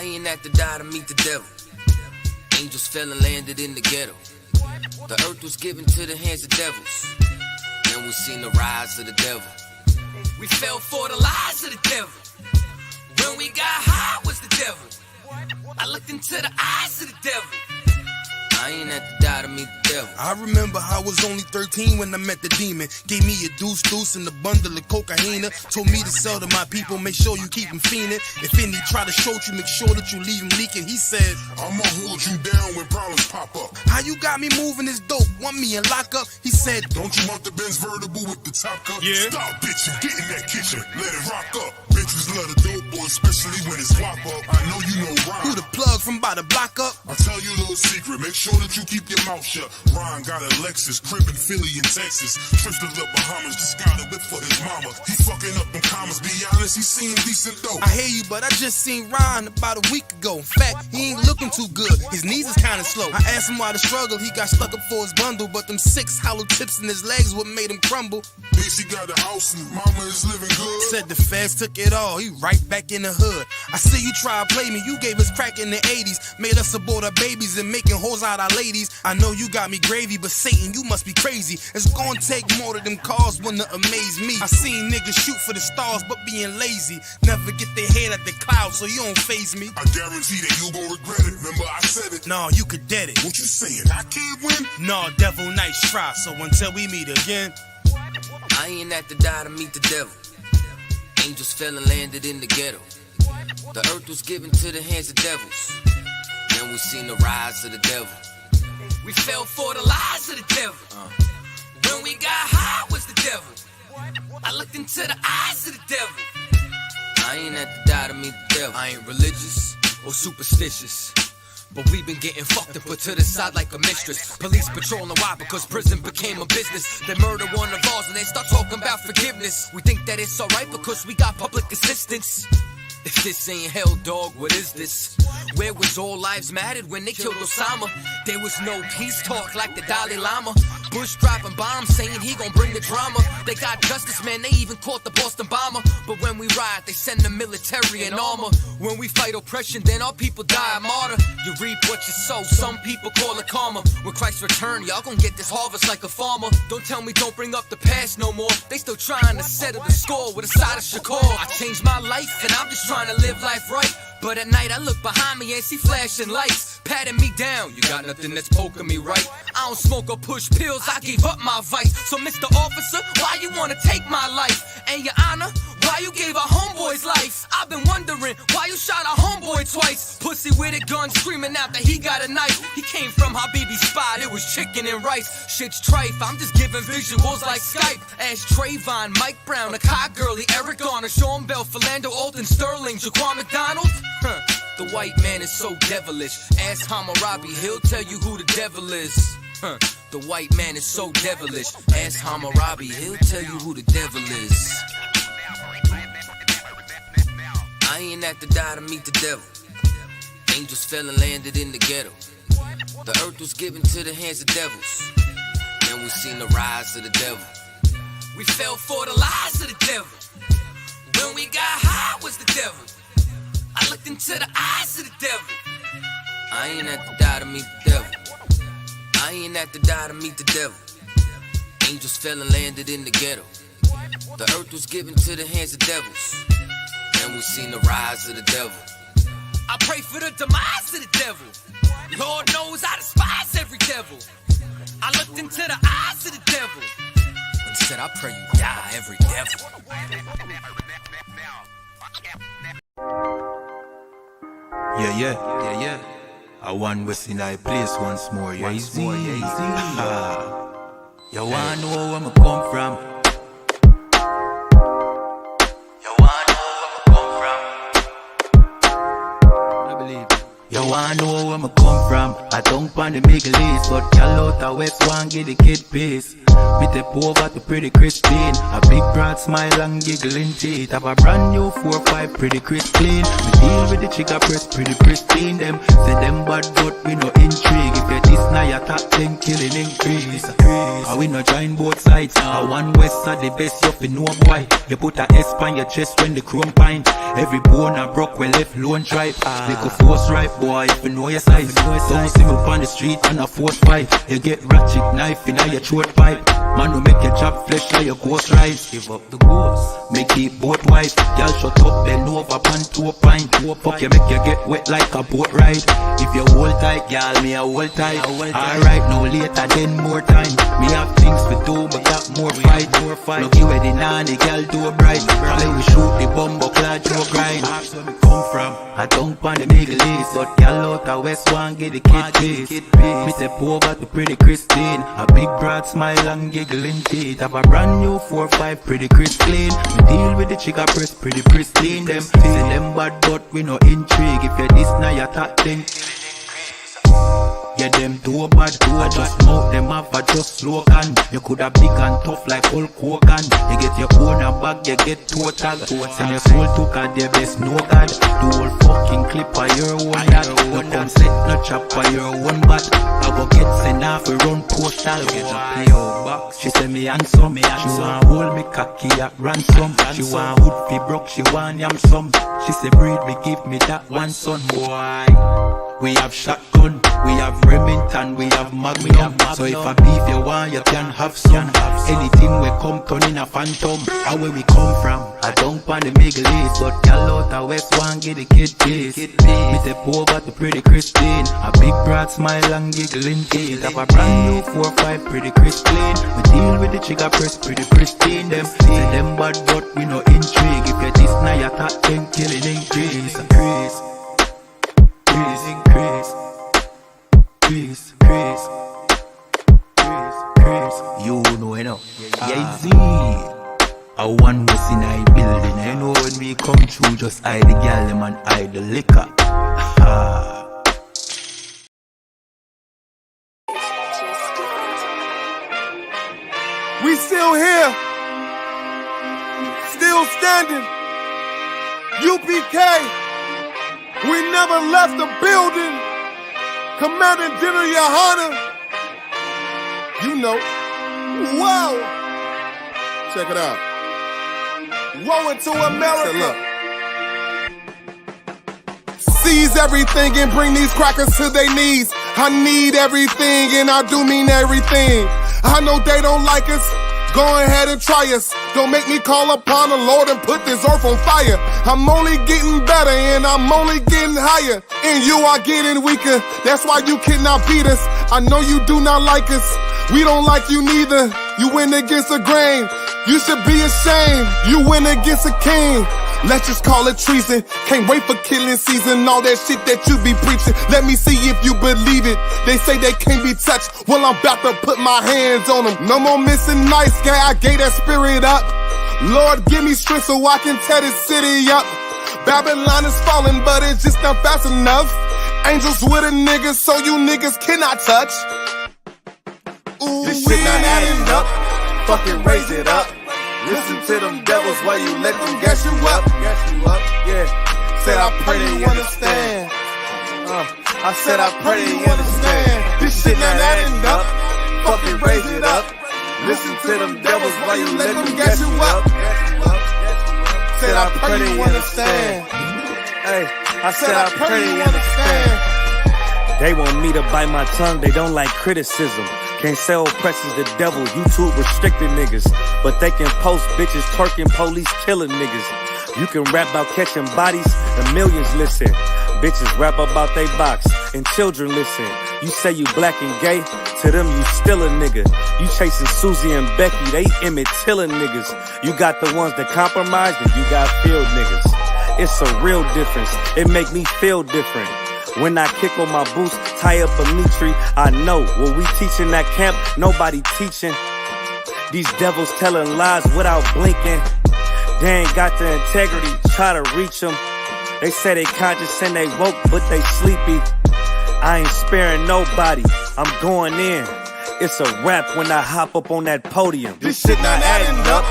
I ain't have to die to meet the devil. Angels fell and landed in the ghetto. The earth was given to the hands of devils. Then we seen the rise of the devil. We fell for the lies of the devil. When we got high was the devil. I looked into the eyes of the devil. I ain't had to die to meet the devil. I remember I was only 13 when I met the demon. Gave me a deuce and a bundle of cocaine. Told me to sell to my people, make sure you keep them fiending. If any try to shoot you, make sure that you leave him leaking. He said, I'ma hold you down when problems pop up. how you got me moving this dope? Want me in lockup? He said, don't you want the Benz vertible with the top cut? Yeah. Stop bitching, get in that kitchen, let it rock up. Bitches love the dope boy, especially when it's lock up. I know you know Ron. who the plug from by the block up? I'll tell you a little secret, make sure that you keep your mouth shut. Ron got a Lexus, crib in Philly and Texas. Trips to the Bahamas, just got a whip for his mama. He fucking up them commas, be honest, he seemed decent though. I hear you, but I just seen Ron about a week ago. In fact, he ain't looking too good. His knees is kinda slow. I asked him why the struggle. He got stuck up for his bundle, but them 6 hollow tips in his legs what made him crumble. He got a house and mama is living good. Said the feds took it all. He right back in the hood. I see you try to play me. You gave us crack in the 80s. Made us abort our babies and making hoes out our ladies. I know you got me gravy, but Satan, you must be crazy. It's gonna take more than them cars when to amaze me. I seen niggas shoot for the stars, but being lazy. Never get their head at the clouds, so you don't faze me. I guarantee that you gon' regret it. Remember I said it. Nah, you could dead it. What you saying? I can't win? Nah, devil, nice try. So until we meet again, I ain't had to die to meet the devil. Angels fell and landed in the ghetto. The earth was given to the hands of devils. Then we seen the rise of the devil. We fell for the lies of the devil. When we got high was the devil. I looked into the eyes of the devil. I ain't had to die to meet the devil. I ain't religious or superstitious, but we've been getting fucked and put to the side like a mistress. Police patrolling why? Because prison became a business. They murder one of ours and they start talking about forgiveness. We think that it's alright because we got public assistance. If this ain't hell, dog, what is this? Where was all lives mattered when they killed Osama? There was no peace talk like the Dalai Lama. Bush dropping bombs saying he gon' bring the drama. They got justice, man, they even caught the Boston bomber. But when we ride, they send the military in armor. When we fight oppression, then our people die a martyr. You reap what you sow, some people call it karma. When Christ return, y'all gon' get this harvest like a farmer. Don't tell me don't bring up the past no more. They still trying to settle the score with a side of Shakur. I changed my life and I'm just trying to live life right. But at night I look behind me and see flashing lights, patting me down. You got nothing that's poking me right. I don't smoke or push pills, I gave up my vice. So Mr. Officer, why you wanna take my life? And your honor, why you gave our homeboy's life? I've been wondering why you shot our homeboy twice. Pussy with a gun screaming out that he got a knife. He came from Habibi's spot, it was chicken and rice. Shit's trife, I'm just giving visuals like Skype. Ask Trayvon, Mike Brown, Akai Gurley, Eric Garner, Sean Bell, Philando, Alton Sterling, Jaquan McDonald. The white man is so devilish. Ask Hammurabi, he'll tell you who the devil is. The white man is so devilish. Ask Hammurabi, he'll tell you who the devil is. I ain't have to die to meet the devil. Angels fell and landed in the ghetto. The earth was given to the hands of devils. Then we seen the rise of the devil. We fell for the lies of the devil. When we got high was the devil. I looked into the eyes of the devil. I ain't had to die to meet the devil. I ain't had to die to meet the devil. Angels fell and landed in the ghetto. The earth was given to the hands of devils. Then we seen the rise of the devil. I pray for the demise of the devil. Lord knows I despise every devil. I looked into the eyes of the devil and said, I pray you die, every devil. Yeah. I want West in I place once more. Yeah, easy. You wanna know where I come from? You wanna know where I come from? I don't pan the Middle East, but y'all out the West one get the kid peace. Me step over to pretty Christine. A big broad smile and giggling teeth. Have a brand new 4-5 pretty Christine. Me deal with the chica press pretty pristine. Them say them bad but we no intrigue. If you this now you top 10 killing increase. We no join both sides. A one west side the best you fi know boy. You put a S on your chest when the chrome pint. Every bone a broke when left lone tribe. Make a force right boy if you know your size. Don't see me on the street and a force fight. You get ratchet knife in your throat pipe. Man will make your chop flesh like your ghost rise. Give up the ghost. Make it both white. Y'all shut up, bend over, pan to a pint. Fuck you, make you get wet like a boat ride. If you hold tight, y'all, me a hold tight. Alright, no later, then more time. Me have things to do, but got more fight. Look you at the nanny, girl, do a bright. When we shoot the bumbo clad, you a grind. That's where me come from. I don't want the Middle East, but y'all out the West one, get the kid piece. Me step over to pretty Christine. A big broad smile and giggling teeth. Have a brand new 4-5 pretty Christine. Me deal with the chica press pretty pristine. Them say them bad but we no intrigue. If you this now you talk then yeah, them too bad, I just smoke them off, I just slogan. You coulda big and tough like Hulk Hogan. You get your own a bag, you get total. Send your soul to God, the best no God. The whole fucking clip of your own that. No come set, no chop for your own bat. I go get sent off, we run postal. Get a PO box. She say me handsome, she want hold me cocky at ransom. She want hood fi broke, she want yam some. She say breed me, give me that one son, boy. We have shotgun, we have Remington, we have Magnum. So if I beef you want, you can have some. Anything we come turn in a phantom. And where we come from, I don't want the Middle East, but y'all out the West one get the kid piece. Me step over to pretty Christine. A big broad smile and giggling teeth. Have a brand new 4-5 pretty Christine. We deal with the chica press pretty pristine. Them say them bad but we no intrigue. If you this now you top 10 killing increase. Increase. You know, you know. A one was in a building. You know when we come through, just hide the gal them and hide the liquor. We still here, still standing. UPK. We never left the building. Commander General YAHANNA. You know. Wow. Check it out. Rolling to America. Seize everything and bring these crackers to their knees. I need everything and I do mean everything. I know they don't like us. Go ahead and try us. Don't make me call upon the Lord and put this earth on fire. I'm only getting better and I'm only getting higher. And you are getting weaker. That's why you cannot beat us. I know you do not like us. We don't like you neither. You went against the grain. You should be ashamed. You went against a king. Let's just call it treason. Can't wait for killing season. All that shit that you be preaching. Let me see if you believe it. They say they can't be touched. Well, I'm about to put my hands on them. No more missing nice guy. I gave that spirit up. Lord, give me strength so I can tear this city up. Babylon is falling, but it's just not fast enough. Angels with a nigga, so you niggas cannot touch. Ooh, this shit not adding up. Fucking raise it up. Listen to them devils while you let them gas you up. Yeah. Said I pray you understand. I said I pray you understand. This shit not adding up. Fucking raise it up. Listen to them devils while you let them gas you up. Said I pray you understand. Hey, I said I pray you understand. They want me to bite my tongue, they don't like criticism. Can't sell oppressors the devil, YouTube restricted niggas. But they can post bitches twerking, police killing niggas. You can rap about catching bodies, and millions listen. Bitches rap about they box, and children listen. You say you black and gay, to them you still a nigga. You chasing Susie and Becky, they Emmett Tiller niggas. You got the ones that compromise, and you got field niggas. It's a real difference, it make me feel different. When I kick on my boots, tie up a meat tree, I know what we teaching that camp, nobody teaching. These devils telling lies without blinking. They ain't got the integrity, try to reach them. They say they conscious and they woke, but they sleepy. I ain't sparing nobody, I'm going in. It's a rap when I hop up on that podium. This shit not adding up.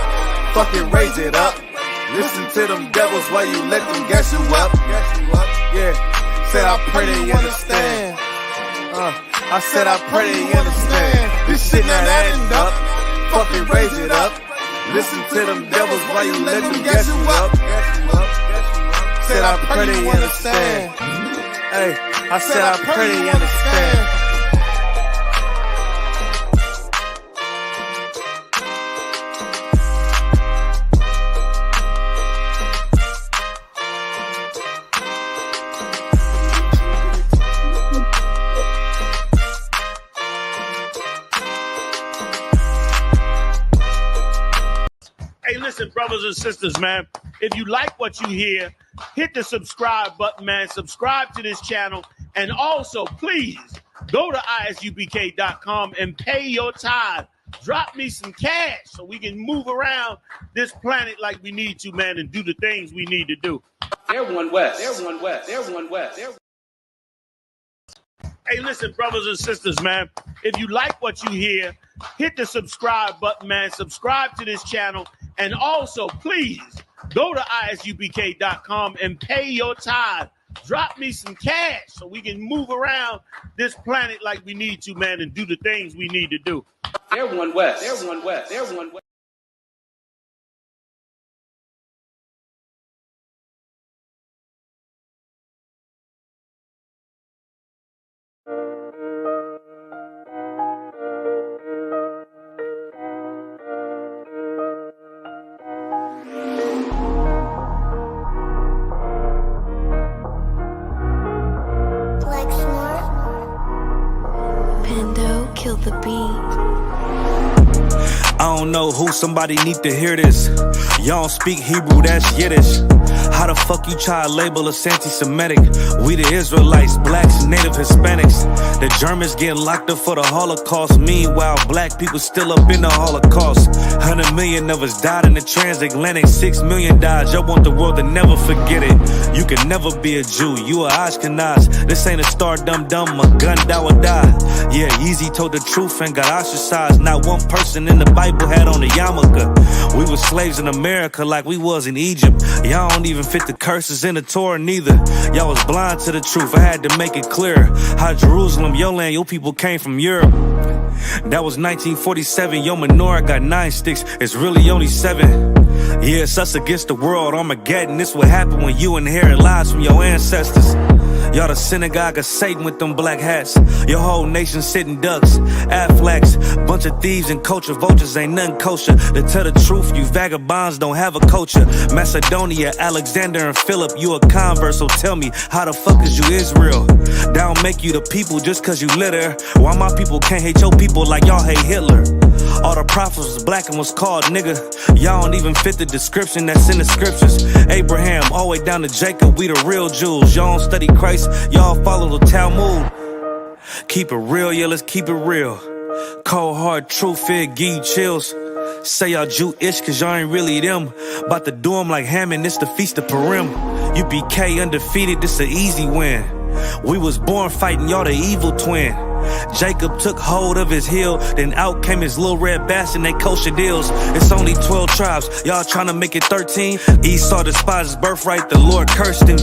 Fucking raise it up. Listen to them devils while you let them gas you up. Yeah. Said I pray they understand. I said I pray they understand. This shit not adding up. Fucking raise it up. Listen to them devils while you let them gas you up. Said I pray they understand. Hey, I said I pray they understand. Hey, listen, brothers and sisters, man. If you like what you hear, hit the subscribe button, man. Subscribe to this channel. And also, please, go to isupk.com and pay your tithe. Drop me some cash so we can move around this planet like we need to, man, and do the things we need to do. Everyone west. Everyone west. Everyone west. Hey, listen, brothers and sisters, man. If you like what you hear, hit the subscribe button, man. Subscribe to this channel. And also, please, go to isupk.com and pay your tithe. Drop me some cash so we can move around this planet like we need to, man, and do the things we need to do. Everyone west. Everyone west. Everyone west. Kill the beat. I don't know who, somebody need to hear this. Y'all don't speak Hebrew, that's Yiddish. How the fuck you try to label us anti-Semitic? We the Israelites, blacks, native Hispanics. The Germans getting locked up for the Holocaust. Meanwhile, black people still up in the Holocaust. 100 million of us died in the transatlantic. 6 million died. Y'all want the world to never forget it. You can never be a Jew. You a Ashkenaz. This ain't a star dum-dum, a gun that would die. Yeah, Yeezy told the truth and got ostracized. Not one person in the Bible had on a yarmulke. We were slaves in America like we was in Egypt. Y'all don't even fit the curses in the Torah neither. Y'all was blind to the truth. I had to make it clear how Jerusalem, your land, your people came from Europe. That was 1947. Your menorah got 9 sticks. It's really only 7. Yeah, it's us against the world. Armageddon. This what happened when you inherit lies from your ancestors. Y'all the synagogue of Satan with them black hats. Your whole nation sitting ducks, Aflacs. Bunch of thieves and culture vultures, ain't nothing kosher. To tell the truth, you vagabonds don't have a culture. Macedonia, Alexander and Philip, you a convert, so tell me, how the fuck is you Israel? That don't make you the people just cause you litter. Why my people can't hate your people like y'all hate Hitler? All the prophets was black and was called nigga. Y'all don't even fit the description that's in the scriptures. Abraham, all the way down to Jacob, we the real Jews. Y'all don't study Christ, y'all follow the Talmud. Keep it real, yeah, let's keep it real. Cold hard truth, it give you chills. Say y'all Jewish cause y'all ain't really them. About to do them like Hammond, it's the Feast of Purim. UPK undefeated, this an easy win. We was born fighting, y'all the evil twin. Jacob took hold of his heel, then out came his little red bastard, they kosher deals. It's only 12 tribes, y'all trying to make it 13. Esau despised his birthright, the Lord cursed him.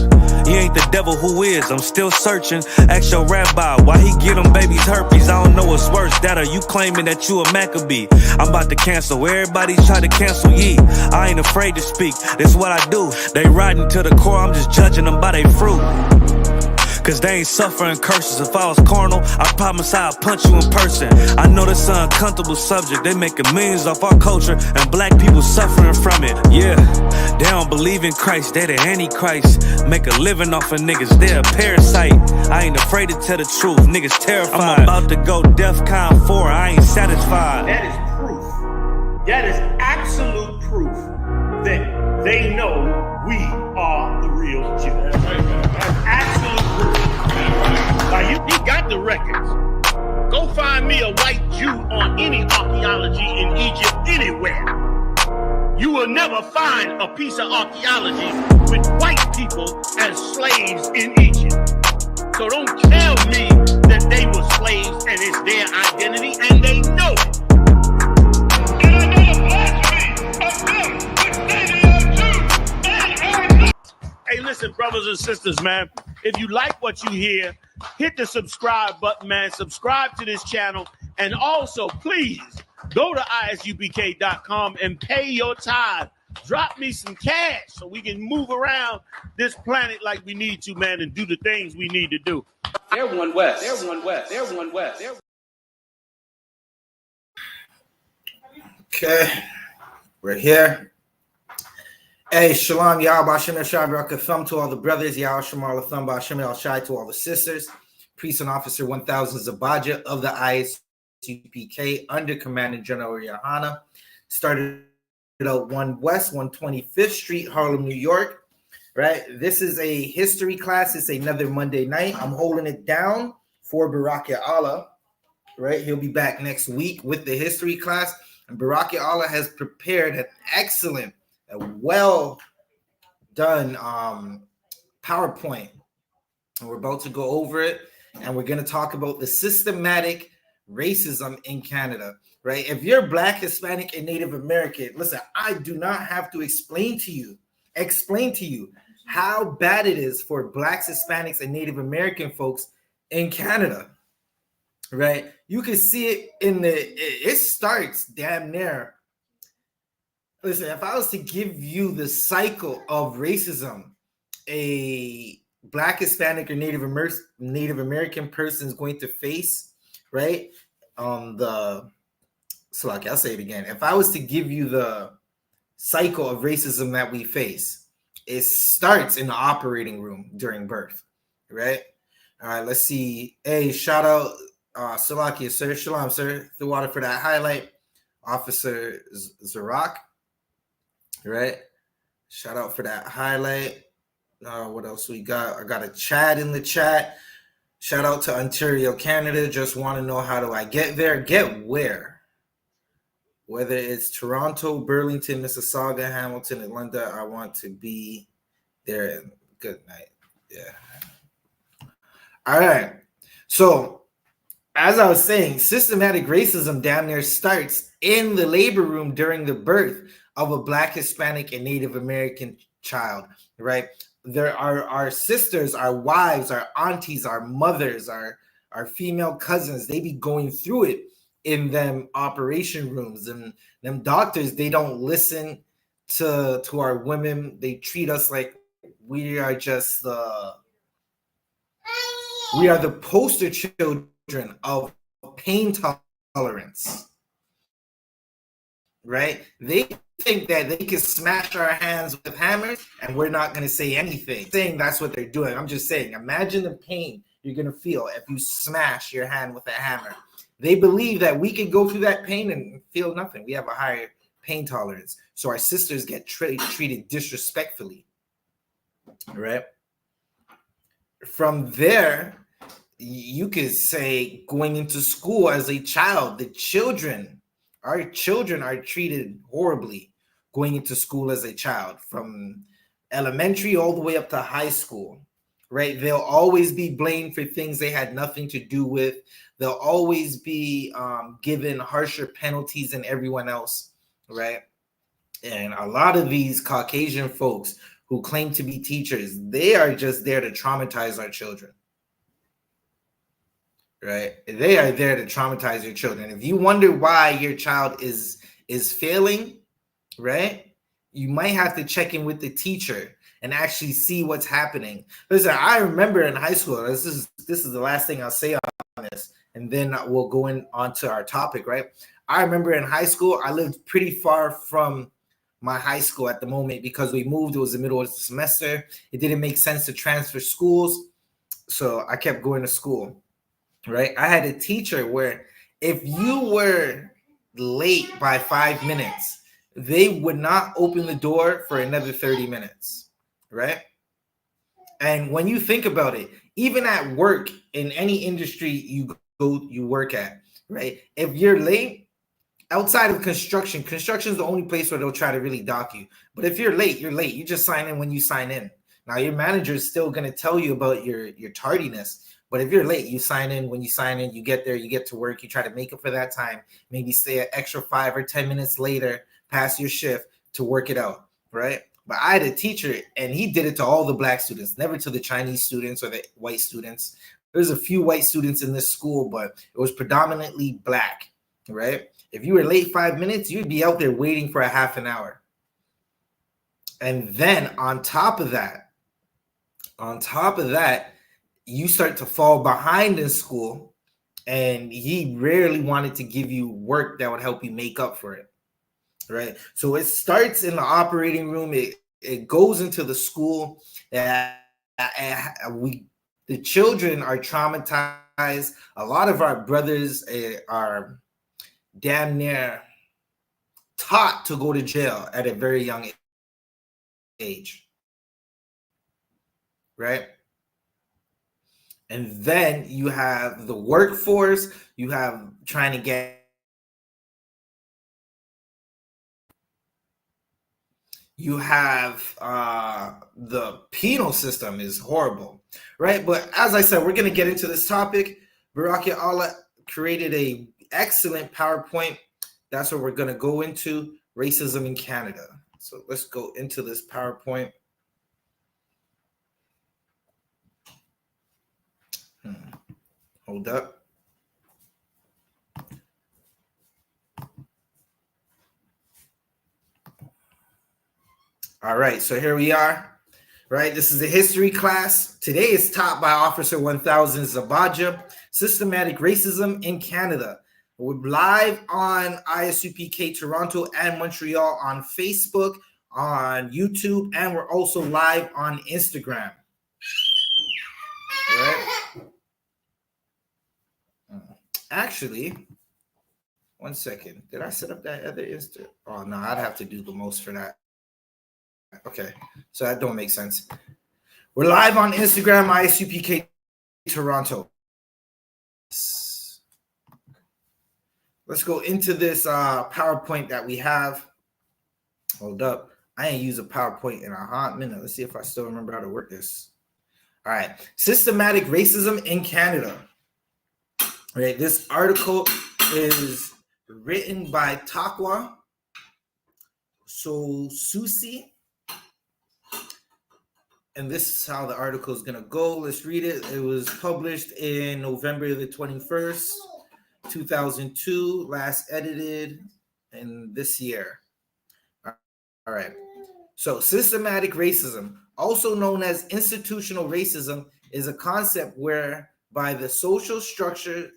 He ain't the devil, who is? I'm still searching. Ask your rabbi, why he get them babies herpes? I don't know what's worse, that or you claiming that you a Maccabee. I'm about to cancel, everybody try to cancel ye. I ain't afraid to speak, this what I do. They riding to the core, I'm just judging them by their fruit. Cause they ain't suffering curses. If I was carnal, I promise I'd punch you in person. I know this an uncomfortable subject. They making millions off our culture and black people suffering from it. Yeah, they don't believe in Christ, they the Antichrist. Make a living off of niggas, they a parasite. I ain't afraid to tell the truth, niggas terrified. I'm about to go DEFCON 4, I ain't satisfied. That is proof. That is absolute proof that they know we are the real Jews. That's absolute proof. Like, he got the records. Go find me a white Jew on any archaeology in Egypt anywhere. You will never find a piece of archaeology with white people as slaves in Egypt. So don't tell me that they were slaves and it's their identity, and they know it. Hey, listen, brothers and sisters, man. If you like what you hear, hit the subscribe button, man. Subscribe to this channel. And also, please, go to isupk.com and pay your tithe. Drop me some cash so we can move around this planet like we need to, man, and do the things we need to do. They're one West. They're one West. They're one West. Okay, we're here. Hey, Shalom, Yahweh, Hashem, Yahweh, thumb to all the brothers, Yahweh, Shamar, thumb, Hashem, Shai to all the sisters, priest and officer 1000 Zabaja of the I.S.U.P.K under Commandant General YAHANNA. Started out 1 West, 125th Street, Harlem, New York. Right, this is a history class. It's another Monday night. I'm holding it down for Barak Allah. Right, he'll be back next week with the history class. And Barak Allah has prepared an excellent, a well done PowerPoint, and we're about to go over it, and we're going to talk about the systematic racism in Canada. Right, if you're Black, Hispanic, and Native American, listen, I do not have to explain to you how bad it is for Blacks, Hispanics, and Native American folks in Canada. Right, you can see it it starts damn near. Listen, if I was to give you the cycle of racism a Black, Hispanic, or Native American person is going to face, right? I'll say it again. If I was to give you the cycle of racism that we face, it starts in the operating room during birth, right? All right, let's see. Hey, shout out Salakia, sir. Shalom, sir. The water for that highlight. Officer Zarak. Right, shout out for that highlight. What else we got? I got a chat in the chat. Shout out to Ontario, Canada. Just want to know, how do I get there? Get where? Whether it's Toronto, Burlington, Mississauga, Hamilton, Atlanta, I want to be there. Good night. Yeah. All right. So, as I was saying, systematic racism down there starts in the labor room during the birth of a Black, Hispanic, and Native American child, right? There are our sisters, our wives, our aunties, our mothers, our female cousins. They be going through it in them operation rooms, and them doctors, they don't listen to our women. They treat us like we are just the poster children of pain tolerance, right? They think that they can smash our hands with hammers and we're not going to say anything. Saying that's what they're doing. I'm just saying, imagine the pain you're going to feel if you smash your hand with a hammer. They believe that we can go through that pain and feel nothing. We have a higher pain tolerance. So our sisters get treated disrespectfully, right? From there, you could say going into school as a child, our children are treated horribly going into school as a child, from elementary all the way up to high school, right? They'll always be blamed for things they had nothing to do with. They'll always be given harsher penalties than everyone else, right? And a lot of these Caucasian folks who claim to be teachers, they are just there to traumatize our children. Right? They are there to traumatize your children. If you wonder why your child is failing, right? You might have to check in with the teacher and actually see what's happening. Listen, I remember in high school, this is the last thing I'll say on this, and then we'll go on to our topic, right? I remember in high school, I lived pretty far from my high school at the moment because we moved. It was the middle of the semester. It didn't make sense to transfer schools, so I kept going to school. Right, I had a teacher where if you were late by 5 minutes, they would not open the door for another 30 minutes, right? And when you think about it, even at work, in any industry you work at, right? If you're late, outside of construction is the only place where they'll try to really dock you. But if you're late, you're late. You just sign in when you sign in. Now your manager is still going to tell you about your tardiness. But if you're late, you sign in. When you sign in, you get there, you get to work, you try to make it for that time, maybe stay an extra 5 or 10 minutes later past your shift to work it out, right? But I had a teacher, and he did it to all the black students, never to the Chinese students or the white students. There's a few white students in this school, but it was predominantly black, right? If you were late 5 minutes, you'd be out there waiting for a half an hour. And then on top of that, you start to fall behind in school, and he rarely wanted to give you work that would help you make up for it, right? So it starts in the operating room. It goes into the school. The children are traumatized. A lot of our brothers are damn near taught to go to jail at a very young age, right? And then you have the workforce, you have trying to get, you have the penal system is horrible, right? But as I said, we're going to get into this topic. Baraka Allah created a excellent PowerPoint. That's what we're going to go into, racism in Canada. So let's go into this PowerPoint. Hold up. All right, so here we are, right? This is a history class. Today is taught by Officer 1000 Zabaja, Systematic Racism in Canada. We're live on I.S.U.P.K Toronto and Montreal on Facebook, on YouTube, and we're also live on Instagram. All right. Actually, 1 second. Did I set up that other Insta? Oh, no, I'd have to do the most for that. Okay, so that don't make sense. We're live on Instagram, I.S.U.P.K Toronto. Let's go into this PowerPoint that we have. Hold up. I ain't used a PowerPoint in a hot minute. Let's see if I still remember how to work this. All right. Systematic Racism in Canada. Okay, this article is written by Takwa Susi. And this is how the article is going to go. Let's read it. It was published in November the 21st, 2002, last edited in this year. All right. So systematic racism, also known as institutional racism, is a concept whereby the social structures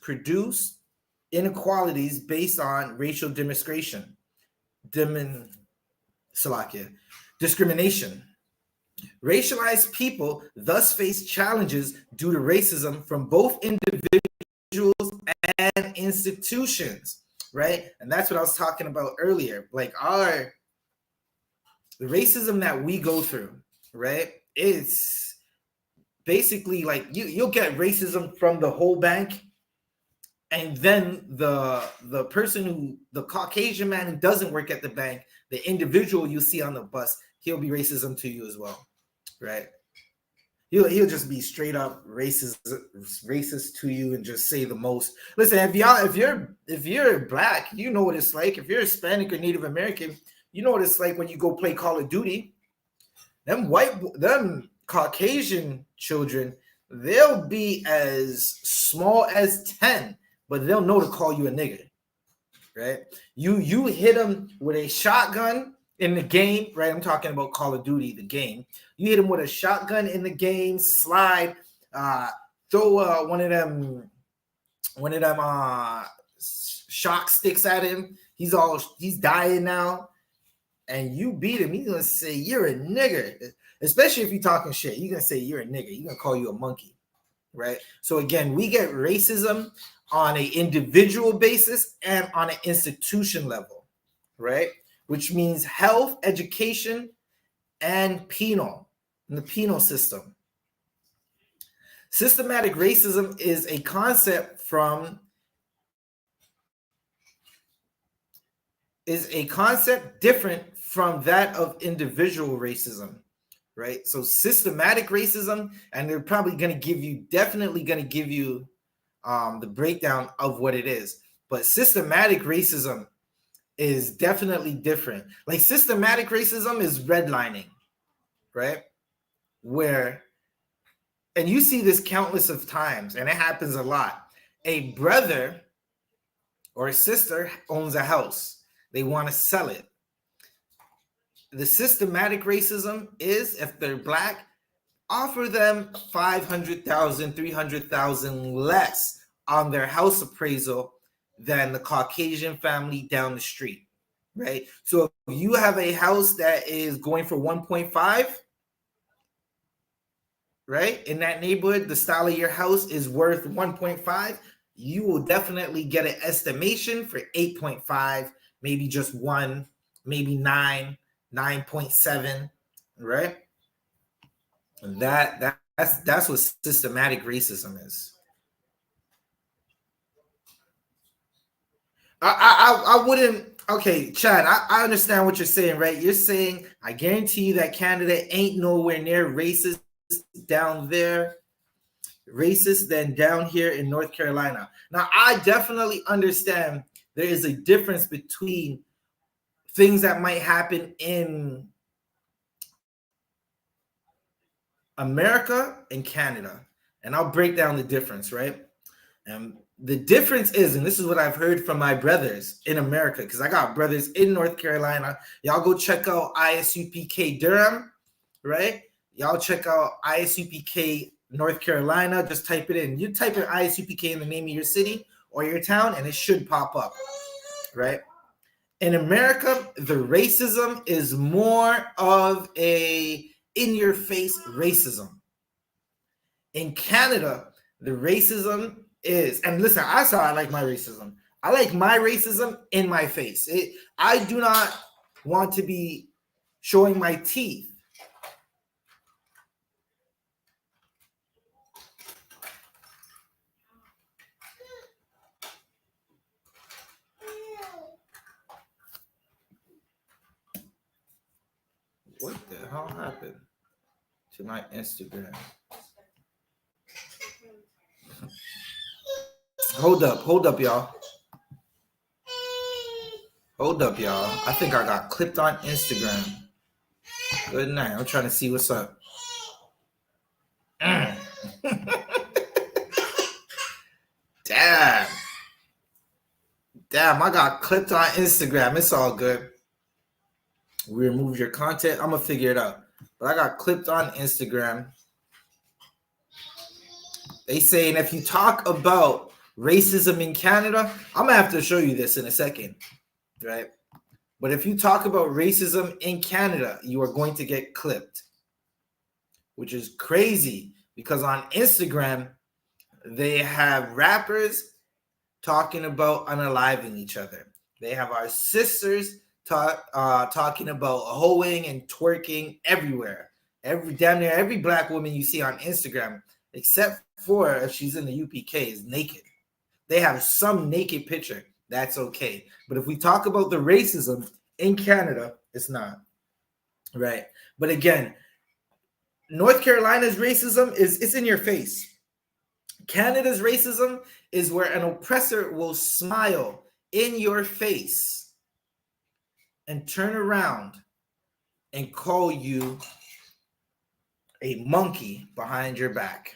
produce inequalities based on racial discrimination. Racialized people thus face challenges due to racism from both individuals and institutions, right? And that's what I was talking about earlier. Like the racism that we go through, right? It's basically like you'll get racism from the whole bank, and then the person the Caucasian man who doesn't work at the bank, the individual you see on the bus, he'll be racism to you as well, right? He'll just be straight up racist to you and just say the most. Listen, if you're black, you know what it's like. If you're Hispanic or Native American, you know what it's like when you go play Call of Duty. Them Caucasian children, they'll be as small as 10, but they'll know to call you a nigger, right? You hit them with a shotgun in the game, right? I'm talking about Call of Duty, the game. You hit him with a shotgun in the game, slide, throw one of them shock sticks at him. He's dying now, and you beat him. He's gonna say you're a nigger, especially if you're talking shit. You're gonna say you're a nigger. You're gonna call you a monkey, right? So again, we get racism on an individual basis and on an institution level, right? Which means health, education, and the penal system. Systematic racism is a concept different from that of individual racism, right? So systematic racism, and they're probably going to give you, definitely going to give you the breakdown of what it is. But systematic racism is definitely different. Like systematic racism is redlining, right? Where, and you see this countless of times, and it happens a lot. A brother or a sister owns a house. They want to sell it. The systematic racism is, if they're black, offer them 500,000, 300,000 less on their house appraisal than the Caucasian family down the street, right? So if you have a house that is going for 1.5, right, in that neighborhood, the style of your house is worth 1.5, you will definitely get an estimation for 8.5, maybe just 1, maybe 9, 9.7, right? And that's what systematic racism is. I wouldn't. Okay, Chad, I understand what you're saying, right? You're saying, I guarantee you that Canada ain't nowhere near racist down there, racist than down here in North Carolina. Now, I definitely understand there is a difference between things that might happen in America and Canada. And I'll break down the difference, right? And the difference is, and this is what I've heard from my brothers in America, because I got brothers in North Carolina. Y'all go check out I.S.U.P.K Durham, right? Y'all check out I.S.U.P.K North Carolina. Just type it in. You type in I.S.U.P.K in the name of your city or your town, and it should pop up, right? In America, the racism is more of a in-your-face racism. In Canada, the racism is, and listen, that's how I like my racism. I like my racism in my face. I do not want to be showing my teeth. What the hell happened to my Instagram? Hold up, y'all. Hold up, y'all. I think I got clipped on Instagram. Good night. I'm trying to see what's up. Damn. Damn, I got clipped on Instagram. It's all good. We removed your content. I'm going to figure it out. But I got clipped on Instagram. They saying if you talk about racism in Canada, I'm going to have to show you this in a second, right? But if you talk about racism in Canada, you are going to get clipped, which is crazy because on Instagram, they have rappers talking about unaliving each other. They have our sisters talking about hoeing and twerking everywhere. Damn near every black woman you see on Instagram, except for if she's in the UPK, is naked. They have some naked picture. That's okay. But if we talk about the racism in Canada, it's not. Right? But again, North Carolina's racism it's in your face. Canada's racism is where an oppressor will smile in your face and turn around and call you a monkey behind your back.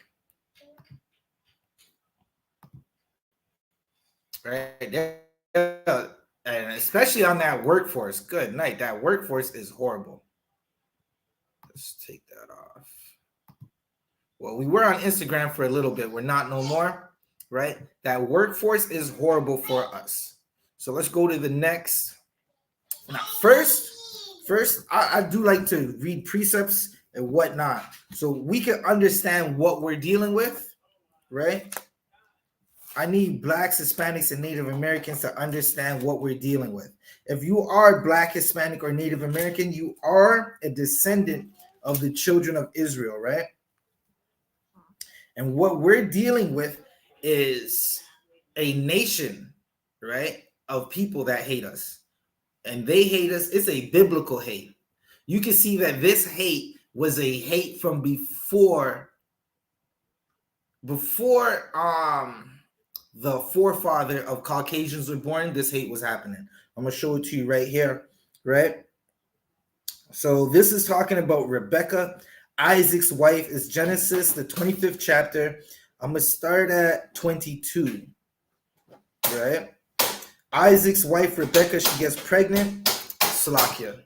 Right? And especially on that workforce. Good night. That workforce is horrible. Let's take that off. Well, we were on Instagram for a little bit. We're not no more, right? That workforce is horrible for us. So let's go to the next. Now, first, I do like to read precepts and whatnot so we can understand what we're dealing with, right? I need Blacks, Hispanics, and Native Americans to understand what we're dealing with. If you are Black, Hispanic, or Native American, you are a descendant of the children of Israel, right? And what we're dealing with is a nation, right, of people that hate us. And they hate us. It's a biblical hate. You can see that this hate was a hate from before the forefather of Caucasians were born. This hate was happening. I'm gonna show it to you right here, right? So this is talking about Rebecca, Isaac's wife. Is Genesis, the 25th chapter. I'm gonna start at 22, right? Isaac's wife, Rebecca, she gets pregnant. Salakia.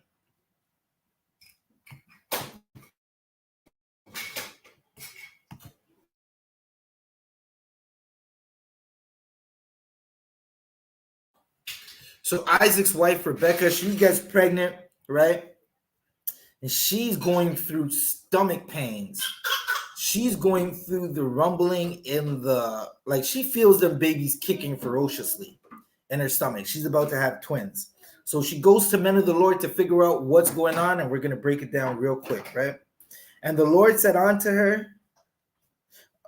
So Isaac's wife, Rebecca, she gets pregnant, right? And she's going through stomach pains. She's going through the rumbling in the, like, she feels the baby's kicking ferociously in her stomach. She's about to have twins. So she goes to men of the Lord to figure out what's going on, and we're going to break it down real quick, right? And the Lord said unto her,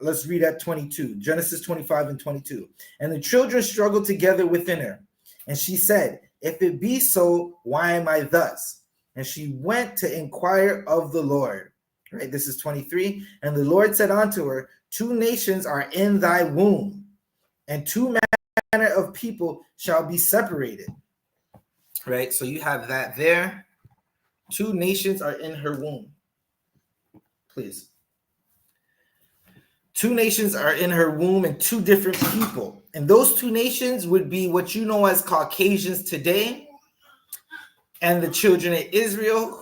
let's read at 22, Genesis 25 and 22. And the children struggled together within her. And she said, if it be so, why am I thus? And she went to inquire of the Lord. Right, this is 23. And the Lord said unto her, 2 nations are in thy womb, and 2 manner of people shall be separated. Right, so you have that there. 2 nations are in her womb. Please. 2 nations are in her womb, and 2 different people. And those 2 nations would be what you know as Caucasians today, and the children of Israel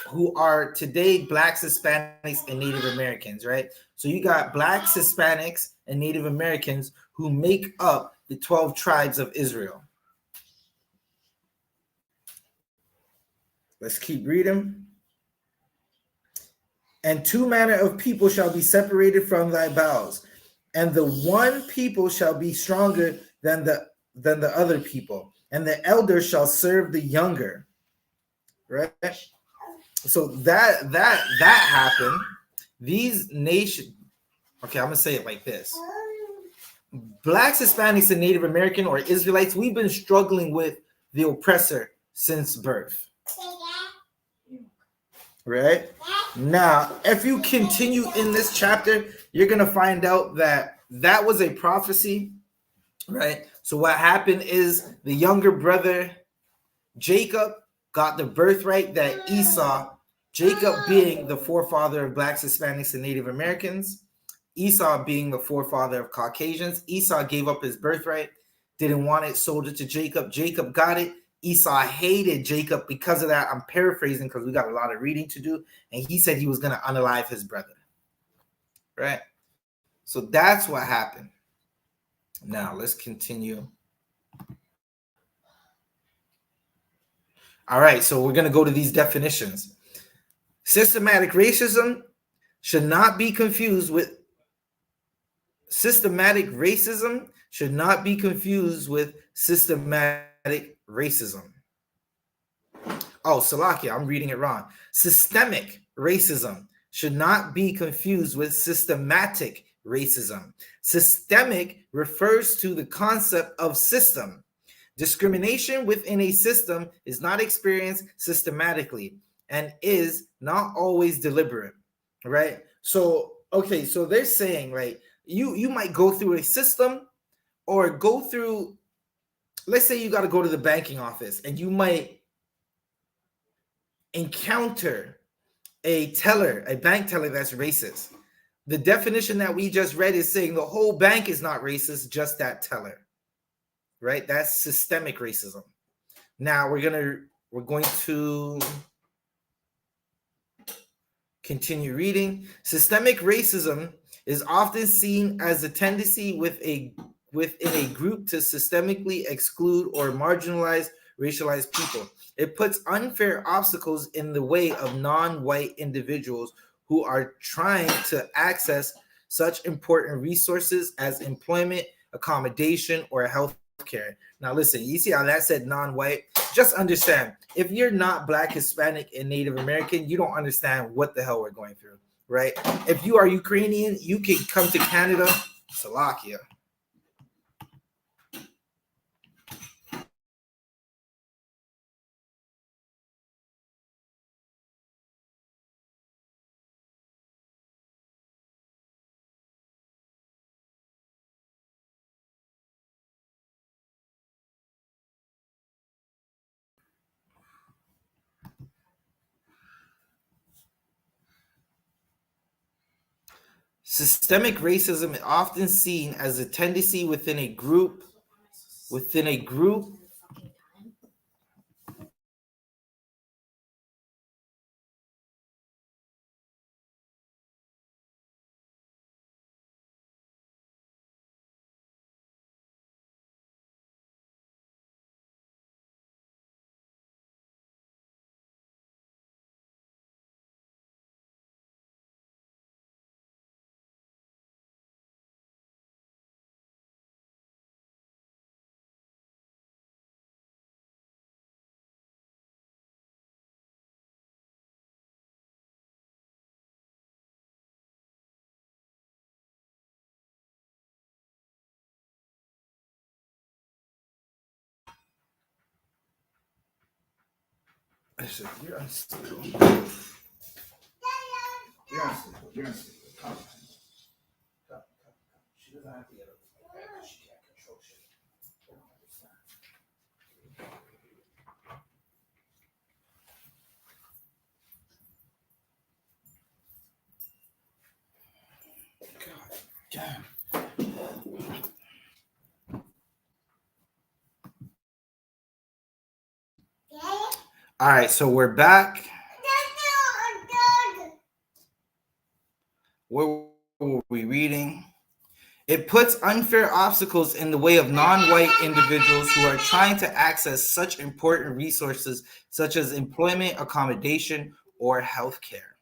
who are today Blacks, Hispanics, and Native Americans, right? So you got Blacks, Hispanics, and Native Americans who make up the 12 tribes of Israel. Let's keep reading. And 2 manner of people shall be separated from thy bowels, and the one people shall be stronger than the other people, and the elder shall serve the younger. Right? So that happened. These nations, okay, I'm gonna say it like this. Blacks, Hispanics, and Native American or Israelites, we've been struggling with the oppressor since birth. Right? Now, if you continue in this chapter, you're gonna find out that was a prophecy, right? So what happened is the younger brother, Jacob, got the birthright that Esau, Jacob being the forefather of Blacks, Hispanics, and Native Americans, Esau being the forefather of Caucasians. Esau gave up his birthright, didn't want it, sold it to Jacob. Jacob got it. Esau hated Jacob because of that. I'm paraphrasing because we got a lot of reading to do. And he said he was going to unalive his brother. Right? So that's what happened. Now, let's continue. All right, so we're going to go to these definitions. Systematic racism should not be confused with systematic racism. Oh, Salakia, I'm reading it wrong. Systemic racism should not be confused with systematic racism. Systemic refers to the concept of system. Discrimination within a system is not experienced systematically and is not always deliberate, right? So, okay, so they're saying, right, you might go through a system or go through, let's say you got to go to the banking office and you might encounter a bank teller that's racist. The definition that we just read is saying the whole bank is not racist, just that teller. Right? That's systemic racism. Now we're going to continue reading. Systemic racism is often seen as a tendency within a group to systemically exclude or marginalize racialized people. It puts unfair obstacles in the way of non-white individuals who are trying to access such important resources as employment, accommodation, or health care. Now listen, you see how that said non-white? Just understand, if you're not Black, Hispanic, and Native American, you don't understand what the hell we're going through, right? If you are Ukrainian, you can come to Canada. Salakia. Systemic racism is often seen as a tendency within a group. You're unstable. You're unstable. You're unstable. Come. She doesn't have to get up. She can't control shit. I don't understand. God damn. All right, so we're back. What were we reading? It puts unfair obstacles in the way of non-white individuals who are trying to access such important resources such as employment, accommodation, or healthcare,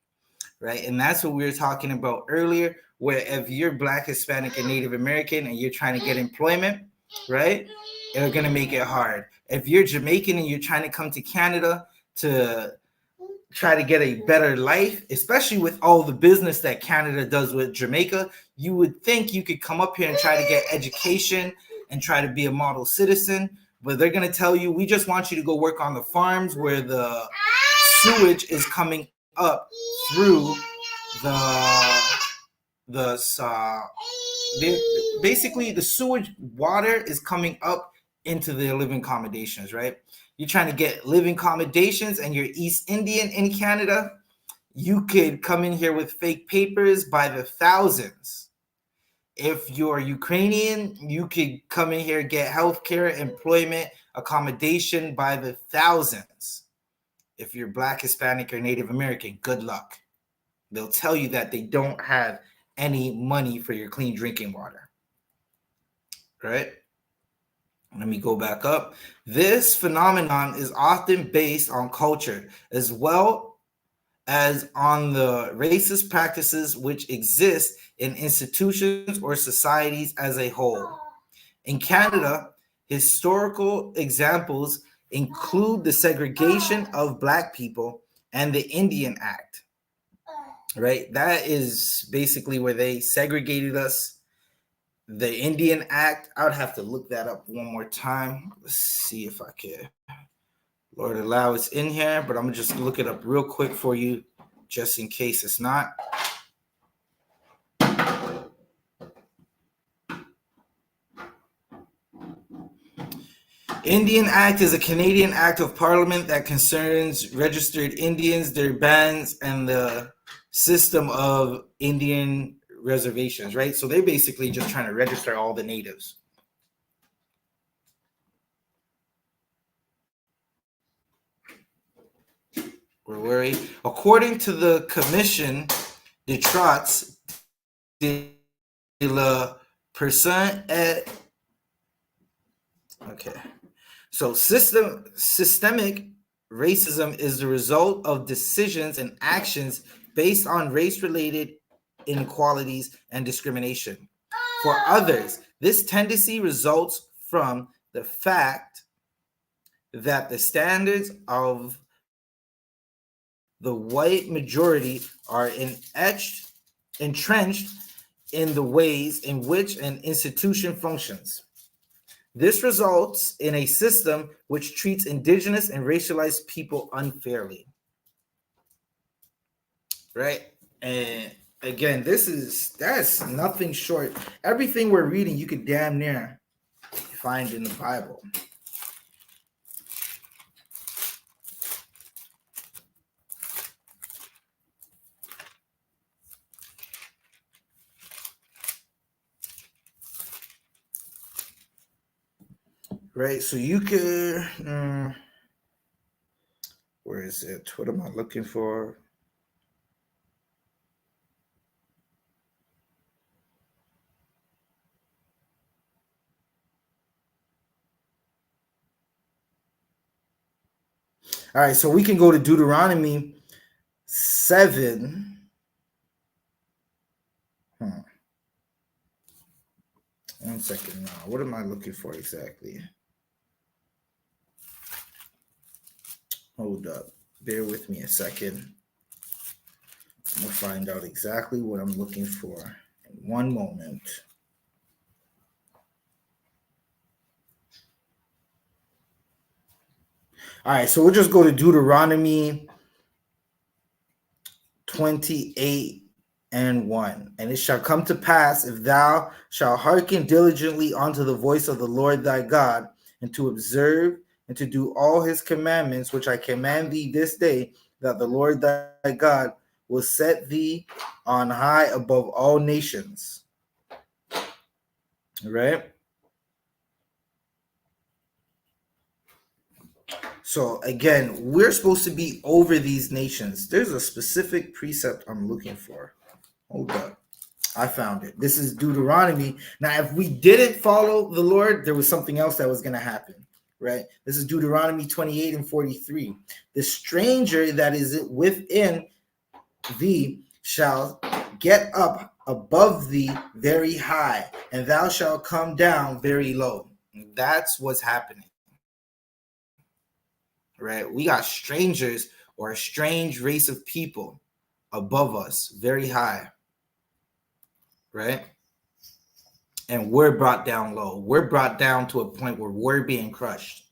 right? And that's what we were talking about earlier, where if you're Black, Hispanic, and Native American and you're trying to get employment, right, they're going to make it hard. If you're Jamaican and you're trying to come to Canada to try to get a better life, especially with all the business that Canada does with Jamaica, you would think you could come up here and try to get education and try to be a model citizen, but they're going to tell you, we just want you to go work on the farms where the sewage is coming up through basically the sewage water is coming up into the living accommodations, right? You're trying to get living accommodations and you're East Indian in Canada, you could come in here with fake papers by the thousands. If you're Ukrainian, you could come in here, get healthcare, employment, accommodation by the thousands. If you're Black, Hispanic, or Native American, good luck. They'll tell you that they don't have any money for your clean drinking water, right? Let me go back up. This phenomenon is often based on culture as well as on the racist practices which exist in institutions or societies as a whole. In Canada, historical examples include the segregation of Black people and the Indian Act, right? That is basically where they segregated us. The Indian Act, I would have to look that up one more time. Let's see if I can. Lord allow it's in here, but I'm going to just look it up real quick for you, just in case it's not. Indian Act is a Canadian act of parliament that concerns registered Indians, their bands, and the system of Indian reservations, right? So they're basically just trying to register all the natives. We're worried. According to the Commission de Traites de la Personne et... Okay. So systemic racism is the result of decisions and actions based on race-related inequalities and discrimination. For others, this tendency results from the fact that the standards of the white majority are entrenched in the ways in which an institution functions. This results in a system which treats indigenous and racialized people unfairly. Right? And again, that's nothing short. Everything we're reading, you could damn near find in the Bible. right? So you could, where is it? What am I looking for? All right, so we can go to Deuteronomy 7. One second now. What am I looking for exactly? Hold up. Bear with me a second. I'm going to find out exactly what I'm looking for in one moment. All right, so we'll just go to Deuteronomy 28 and 1. And it shall come to pass, if thou shalt hearken diligently unto the voice of the Lord thy God, and to observe and to do all his commandments, which I command thee this day, that the Lord thy God will set thee on high above all nations. All right? So again, we're supposed to be over these nations. There's a specific precept I'm looking for. Hold up. I found it. This is Deuteronomy. Now, if we didn't follow the Lord, there was something else that was going to happen, right? This is Deuteronomy 28 and 43. The stranger that is within thee shall get up above thee very high, and thou shalt come down very low. That's what's happening. Right? We got strangers or a strange race of people above us, very high. Right? And we're brought down low. We're brought down to a point where we're being crushed.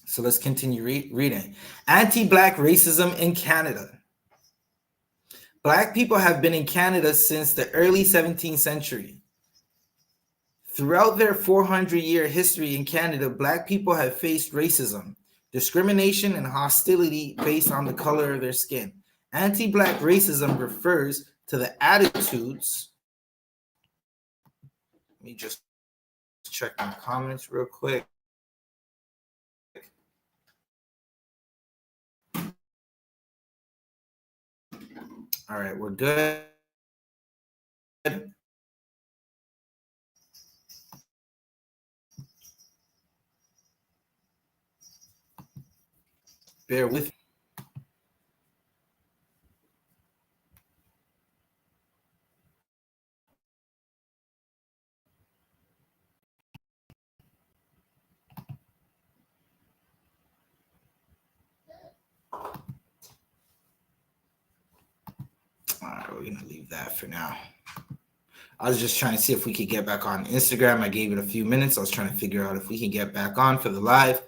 So let's continue reading. Anti-Black racism in Canada. Black people have been in Canada since the early 17th century. Throughout their 400-year history in Canada, Black people have faced racism, discrimination, and hostility based on the color of their skin. Anti-Black racism refers to the attitudes. Let me just check my comments real quick. All right, we're good. Bear with me. All right, we're going to leave that for now. I was just trying to see if we could get back on Instagram. I gave it a few minutes. I was trying to figure out if we can get back on for the live,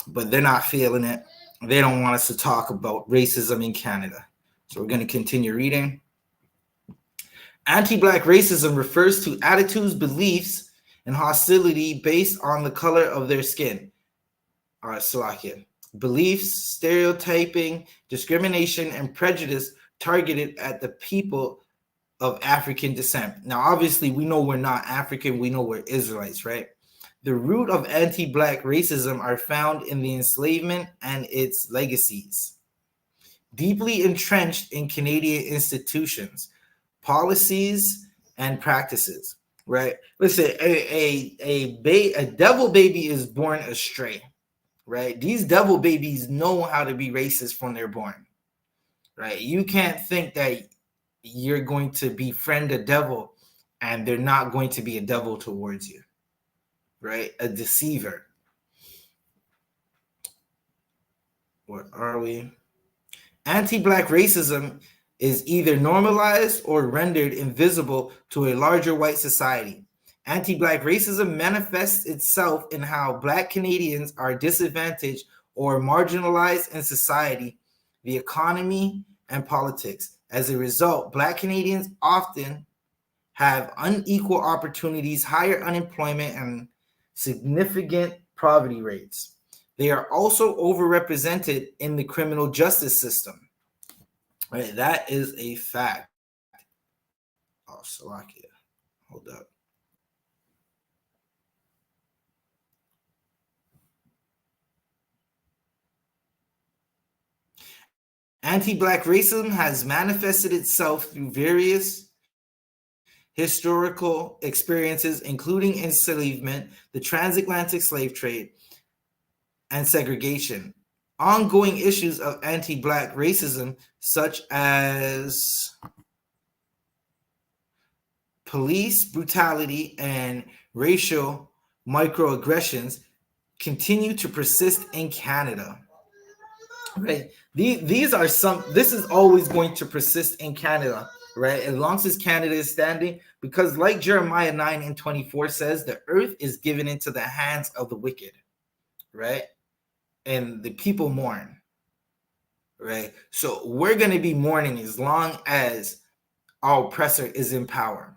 but they're not feeling it. They don't want us to talk about racism in Canada. So we're going to continue reading. Anti-Black racism refers to attitudes, beliefs, and hostility based on the color of their skin. All right, Salakia. Beliefs, stereotyping, discrimination, and prejudice targeted at the people of African descent. Now, obviously, we know we're not African. We know we're Israelites, right? The root of anti-Black racism are found in the enslavement and its legacies. Deeply entrenched in Canadian institutions, policies, and practices, right? Listen, a devil baby is born astray, right? These devil babies know how to be racist when they're born, right? You can't think that you're going to befriend a devil and they're not going to be a devil towards you, right? A deceiver. What are we? Anti-Black racism is either normalized or rendered invisible to a larger white society. Anti-Black racism manifests itself in how Black Canadians are disadvantaged or marginalized in society, the economy, and politics. As a result, Black Canadians often have unequal opportunities, higher unemployment, and significant poverty rates. They are also overrepresented in the criminal justice system. Right, that is a fact. Oh, Salakia. Hold up. Anti-Black racism has manifested itself through various historical experiences, including enslavement, the transatlantic slave trade, and segregation. Ongoing issues of anti-Black racism, such as police brutality and racial microaggressions, continue to persist in Canada. Right? These are some. This is always going to persist in Canada, right? As long as Canada is standing, because like Jeremiah 9:24 says, the earth is given into the hands of the wicked, right? And the people mourn, right? So we're going to be mourning as long as our oppressor is in power,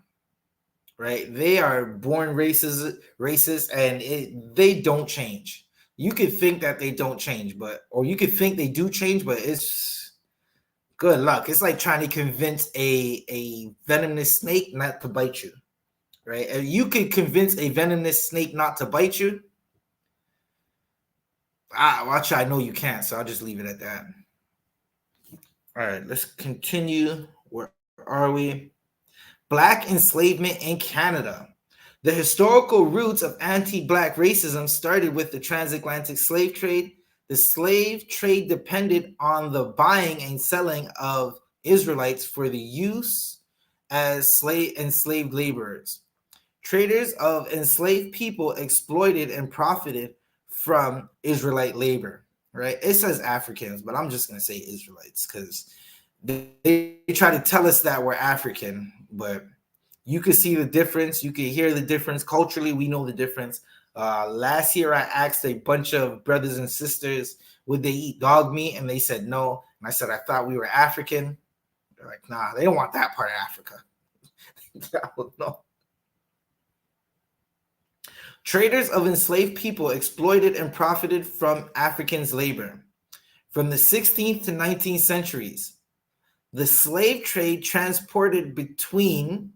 right? They are born racist, and they don't change. You could think that they don't change, or you could think they do change, but it's good luck. It's like trying to convince a venomous snake not to bite you, right? If you could convince a venomous snake not to bite you, I know you can't, so I'll just leave it at that. All right, let's continue. Where are we? Black enslavement in Canada. The historical roots of anti-Black racism started with the transatlantic slave trade. The slave trade depended on the buying and selling of Israelites for the use as enslaved laborers. Traders of enslaved people exploited and profited from Israelite labor, right? It says Africans, but I'm just going to say Israelites because they try to tell us that we're African, but you could see the difference. You could hear the difference. Culturally, we know the difference. Last year, I asked a bunch of brothers and sisters, would they eat dog meat? And they said no. And I said, I thought we were African. They're like, nah, they don't want that part of Africa. I don't know. Traders of enslaved people exploited and profited from Africans' labor. From the 16th to 19th centuries, the slave trade transported between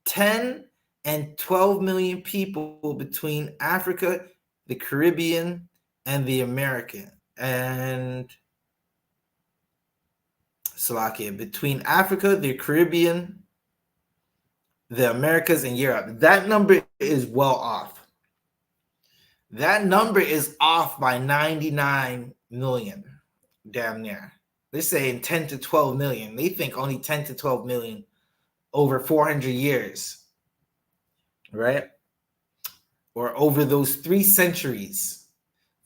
10 and 12 million people between Africa, the Caribbean, and the American. And Slovakia, between Africa, the Caribbean, the Americas, and Europe. That number is well off. That number is off by 99 million, damn near. They're saying 10 to 12 million. They think only 10 to 12 million over 400 years, right? Or over those 3 centuries,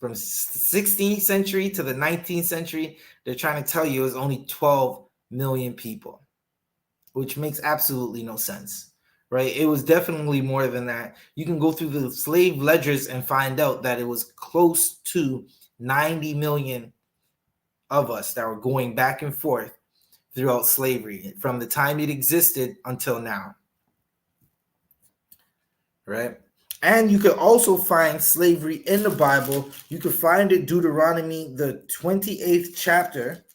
from 16th century to the 19th century, they're trying to tell you it's only 12 million people, which makes absolutely no sense. Right? It was definitely more than that. You can go through the slave ledgers and find out that it was close to 90 million of us that were going back and forth throughout slavery from the time it existed until now. Right? And you could also find slavery in the Bible. You could find it Deuteronomy, the 28th chapter,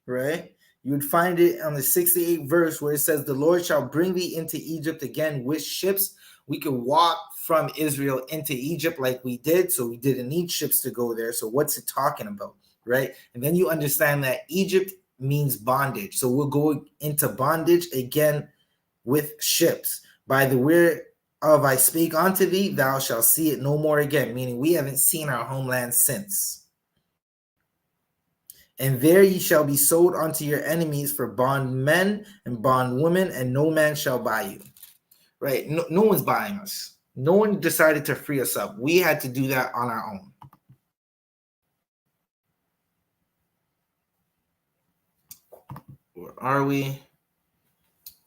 right? You would find it on the 68th verse where it says, the Lord shall bring thee into Egypt again with ships. We could walk from Israel into Egypt like we did. So we didn't need ships to go there. So what's it talking about, right? And then you understand that Egypt means bondage. So we'll go into bondage again with ships. By the word of I speak unto thee, thou shalt see it no more again. Meaning we haven't seen our homeland since. And there ye shall be sold unto your enemies for bondmen and bondwomen, and no man shall buy you. Right? No one's buying us. No one decided to free us up. We had to do that on our own. Where are we?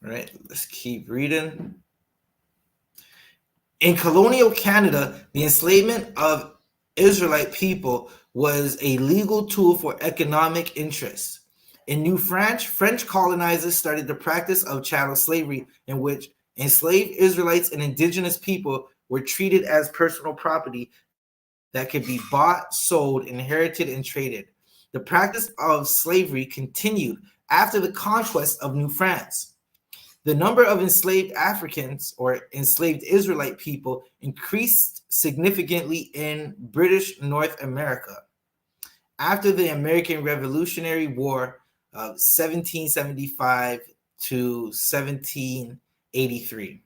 All right, let's keep reading. In colonial Canada, the enslavement of Israelite people was a legal tool for economic interests. In New France, French colonizers started the practice of chattel slavery, in which enslaved Israelites and indigenous people were treated as personal property that could be bought, sold, inherited, and traded. The practice of slavery continued after the conquest of New France. The number of enslaved Africans or enslaved Israelite people increased significantly in British North America. After the American Revolutionary War, 1775 to 1783.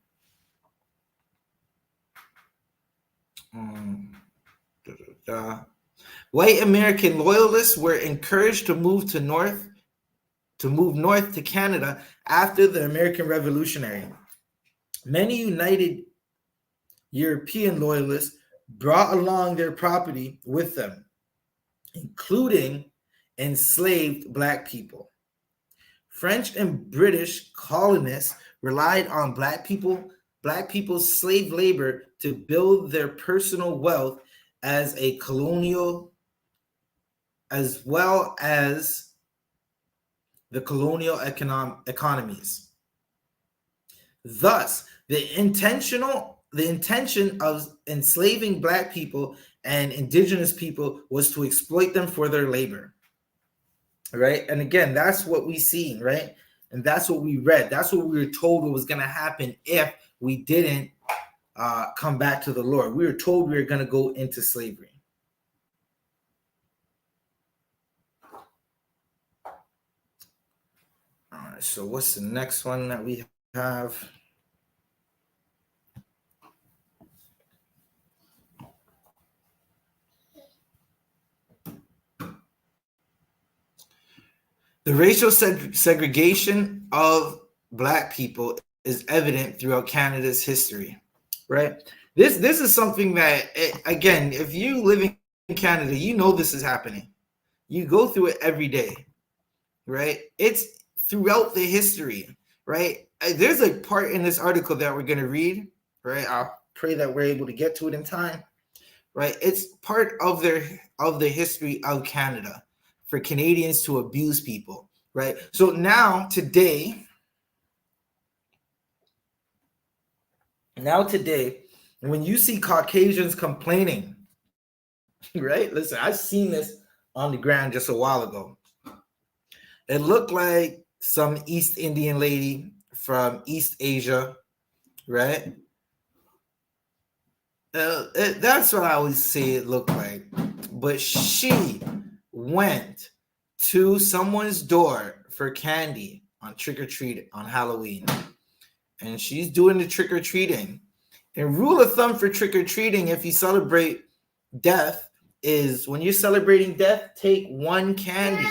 White American loyalists were encouraged to move north to Canada after the American Revolutionary. Many United European loyalists brought along their property with them, including enslaved Black people. French and British colonists relied on Black people's slave labor to build their personal wealth as a colonial, as well as the colonial economies. Thus, the intention of enslaving Black people and indigenous people was to exploit them for their labor. Right? And again, that's what we seen, right? And that's what we read. That's what we were told was going to happen if we didn't come back to the Lord. We were told we were going to go into slavery. All right, so what's the next one that we have? The racial segregation of Black people is evident throughout Canada's history, right? This is something that, again, if you live in Canada, you know this is happening. You go through it every day, right? It's throughout the history, right? There's a part in this article that we're going to read, right? I'll pray that we're able to get to it in time, right? It's part of the history of Canada for Canadians to abuse people, right? So now today, when you see Caucasians complaining, right? Listen, I've seen this on the ground just a while ago. It looked like some East Indian lady from East Asia, right? That's what I always say it looked like. But she went to someone's door for candy on trick-or-treat on Halloween. And she's doing the trick-or-treating. And rule of thumb for trick-or-treating, if you celebrate death, is when you're celebrating death, take one candy.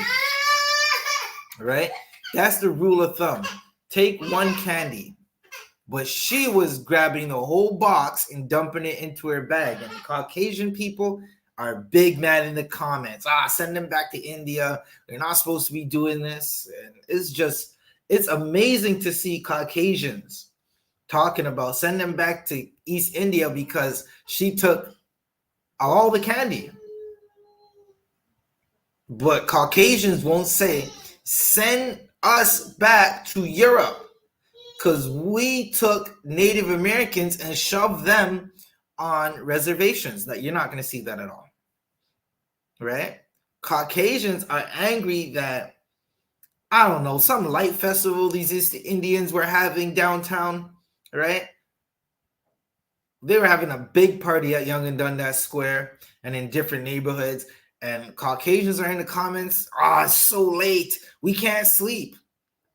Right? That's the rule of thumb. Take one candy. But she was grabbing the whole box and dumping it into her bag. And the Caucasian people are big mad in the comments. Send them back to India. They're not supposed to be doing this. And it's amazing to see Caucasians talking about send them back to East India because she took all the candy. But Caucasians won't say, send us back to Europe because we took Native Americans and shoved them on reservations. That you're not going to see that at all, right? Caucasians are angry that, I don't know, some light festival these East Indians were having downtown, right? They were having a big party at Yonge and Dundas Square and in different neighborhoods. And Caucasians are in the comments, it's so late, we can't sleep,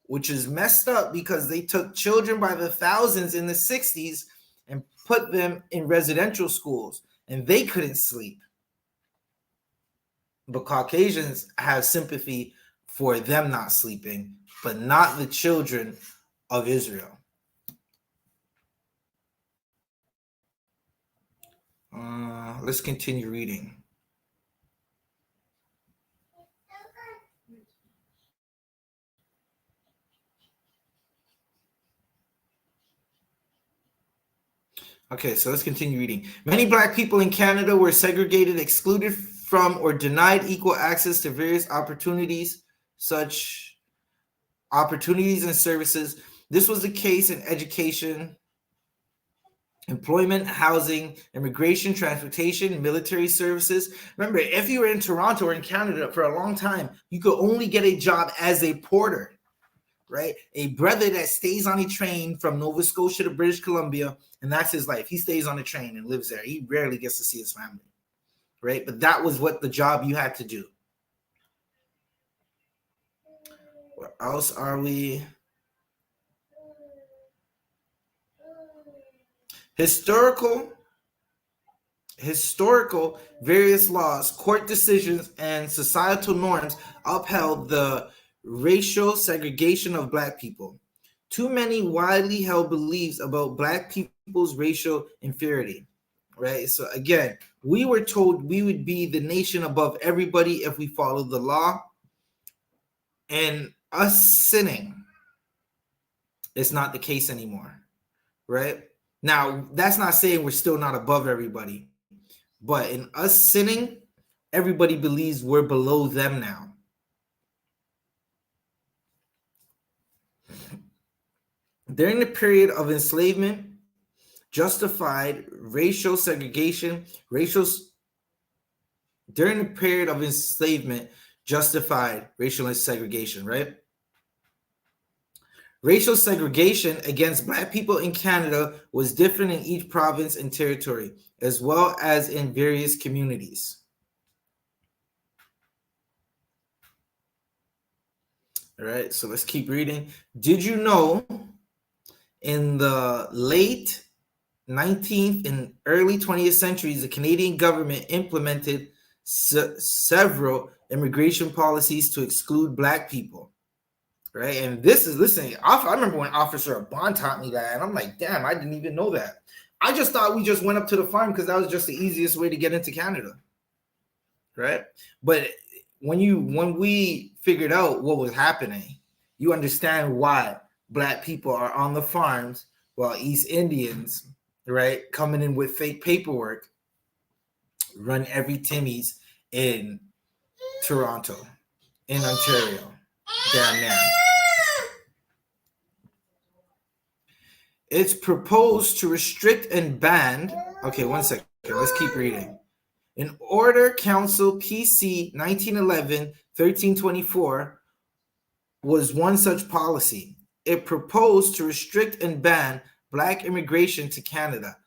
which is messed up because they took children by the thousands in the 60s and put them in residential schools, and they couldn't sleep. But Caucasians have sympathy for them not sleeping, but not the children of Israel. Let's continue reading. Okay, so let's continue reading. Many Black people in Canada were segregated, excluded from, or denied equal access to various opportunities, such opportunities and services. This was the case in education, employment, housing, immigration, transportation, military services. Remember, if you were in Toronto or in Canada for a long time, you could only get a job as a porter, right? A brother that stays on a train from Nova Scotia to British Columbia, and that's his life. He stays on a train and lives there. He rarely gets to see his family, right? But that was what the job you had to do. Where else are we? Historical various laws, court decisions, and societal norms upheld the racial segregation of Black people. Too many widely held beliefs about Black people's racial inferiority, right? So again, we were told we would be the nation above everybody if we followed the law, and us sinning is not the case anymore, right? Now, that's not saying we're still not above everybody, but in us sinning, everybody believes we're below them now. During the period of enslavement, justified racial segregation, during the period of enslavement, justified racial segregation, right? Racial segregation against Black people in Canada was different in each province and territory, as well as in various communities. All right, so let's keep reading. Did you know in the late 19th and early 20th centuries, the Canadian government implemented several immigration policies to exclude Black people? Right, and this is, listen, I remember when Officer Bond taught me that, and I'm like, damn, I didn't even know that. I just thought we just went up to the farm because that was just the easiest way to get into Canada, right? But when we figured out what was happening, you understand why Black people are on the farms while East Indians, right, coming in with fake paperwork, run every Timmy's in Toronto, in Ontario, down there. It's proposed to restrict and ban. Okay, one second. Let's keep reading. In Order Council PC 1911-1324 was one such policy. It proposed to restrict and ban Black immigration to Canada.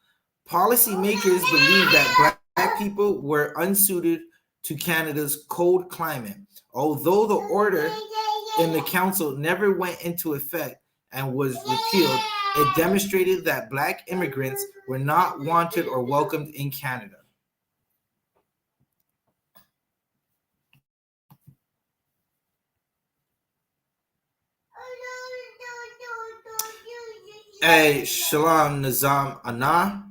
Policymakers believed that Black people were unsuited to Canada's cold climate. Although the order in the council never went into effect and was repealed, it demonstrated that Black immigrants were not wanted or welcomed in Canada. Hey, Shalom Nizam Anah.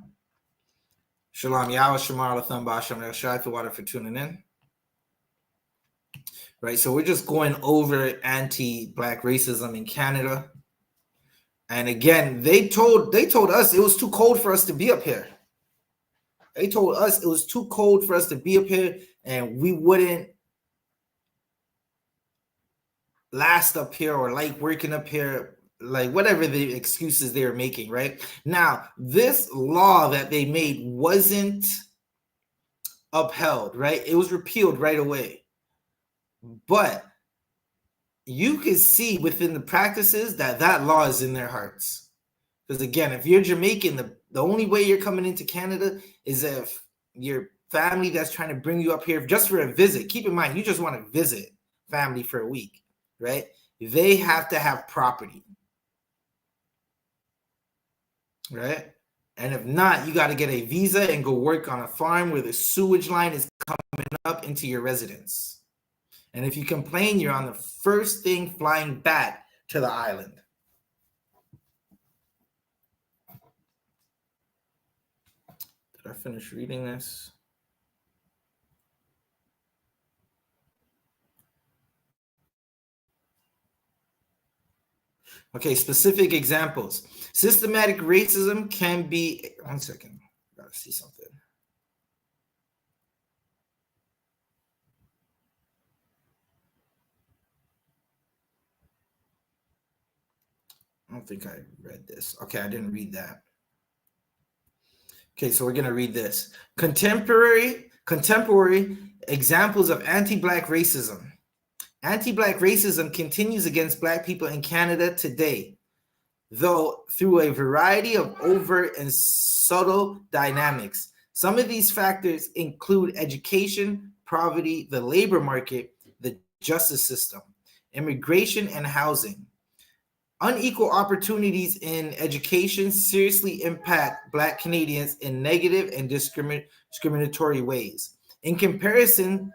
Shalom Yahweh Shemar Latham Basham El Shai for tuning in. Right, so we're just going over anti-Black racism in Canada. And again, they told us it was too cold for us to be up here. They told us it was too cold for us to be up here, and we wouldn't last up here or like working up here, like whatever the excuses they were making, right? Now, this law that they made wasn't upheld, right? It was repealed right away. But you can see within the practices that law is in their hearts. Because again, if you're Jamaican, the only way you're coming into Canada is if your family that's trying to bring you up here just for a visit. Keep in mind, you just want to visit family for a week, right? They have to have property, right? And if not, you got to get a visa and go work on a farm where the sewage line is coming up into your residence. And if you complain, you're on the first thing flying back to the island. Did I finish reading this? Okay, specific examples. Systematic racism can be... One second. I gotta see something. I don't think I read this. Okay, I didn't read that. Okay, so we're going to read this. Contemporary examples of anti-Black racism. Anti-Black racism continues against Black people in Canada today, though through a variety of overt and subtle dynamics. Some of these factors include education, poverty, the labor market, the justice system. immigration, and housing. Unequal opportunities in education seriously impact Black Canadians in negative and discriminatory ways in comparison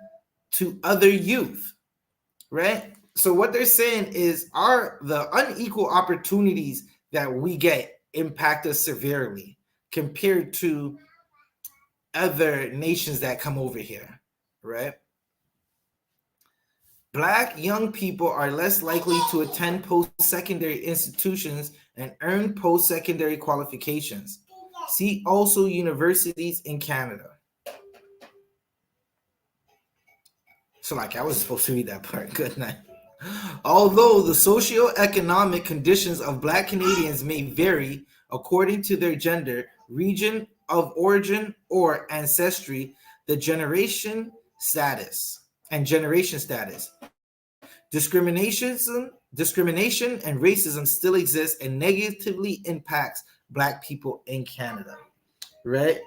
to other youth, right? So what they're saying is the unequal opportunities that we get impact us severely compared to other nations that come over here, right? Black young people are less likely to attend post-secondary institutions and earn post-secondary qualifications. See also universities in Canada. So like I was supposed to read that part. Good night. Although the socioeconomic conditions of Black Canadians may vary according to their gender, region of origin, or ancestry, the generation status, discrimination and racism still exist and negatively impacts Black people in Canada, right?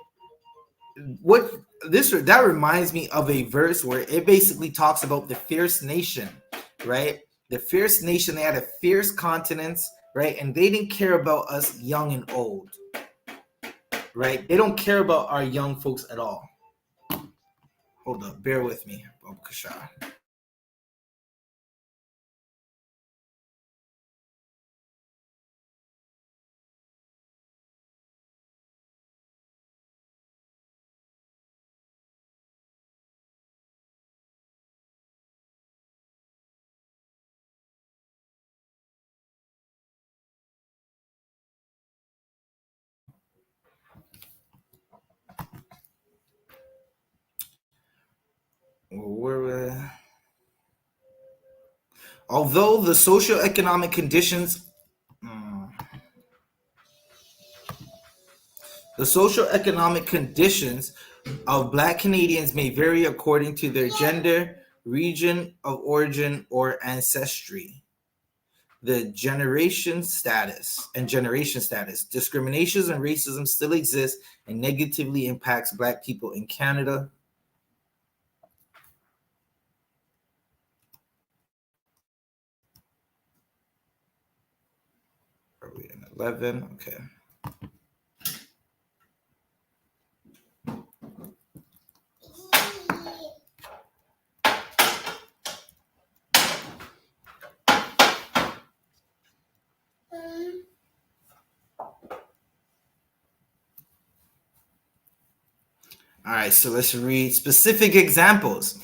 That reminds me of a verse where it basically talks about the fierce nation, right? The fierce nation, they had a fierce continence, right? And they didn't care about us young and old, right? They don't care about our young folks at all. Hold up, bear with me, Bob Kashar. Although the socioeconomic conditions of Black Canadians may vary according to their gender, region of origin, or ancestry. The generation status, discriminations and racism still exist and negatively impacts Black people in Canada. Are we in 11? Okay. All right, so let's read specific examples.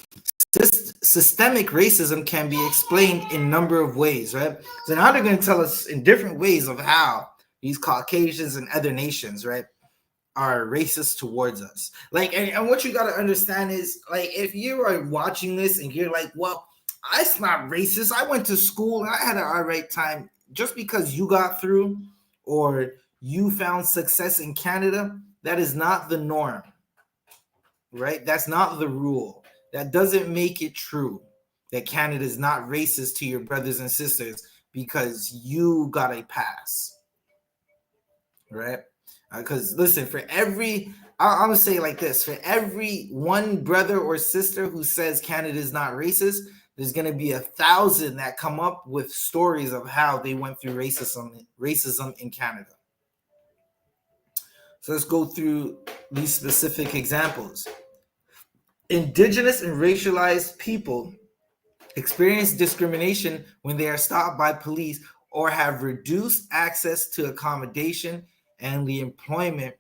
Systemic racism can be explained in a number of ways, right? So now they're going to tell us in different ways of how these Caucasians and other nations, right, are racist towards us. Like, and what you got to understand is, like, if you are watching this and you're like, well, it's not racist. I went to school and I had an all right time. Just because you got through or you found success in Canada, that is not the norm. Right? That's not the rule. That doesn't make it true that Canada is not racist to your brothers and sisters because you got a pass. Right? Because listen, I'm gonna say it like this: for every one brother or sister who says Canada is not racist, there's gonna be 1,000 that come up with stories of how they went through racism in Canada. So let's go through these specific examples. Indigenous and racialized people experience discrimination when they are stopped by police or have reduced access to accommodation and the employment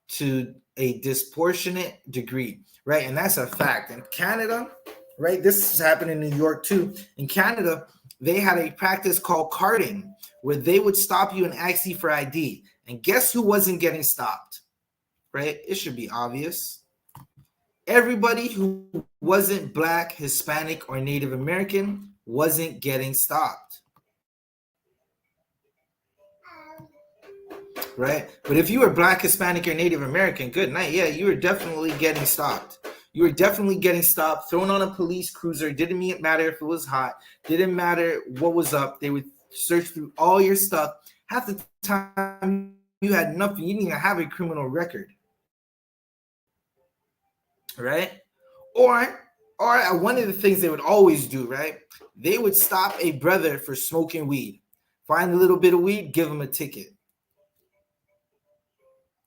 to a disproportionate degree, right? And that's a fact. In Canada, right, this has happened in New York too. In Canada, they had a practice called carding where they would stop you and ask you for ID. And guess who wasn't getting stopped, right? It should be obvious. Everybody who wasn't Black, Hispanic, or Native American wasn't getting stopped. Right? But if you were Black, Hispanic, or Native American, good night. Yeah, you were definitely getting stopped. You were definitely getting stopped, thrown on a police cruiser. Didn't matter if it was hot. Didn't matter what was up. They would search through all your stuff. Half the time you had nothing. You didn't even have a criminal record. Right? Or or one of the things they would always do, right? They would stop a brother for smoking weed. Find a little bit of weed, give him a ticket.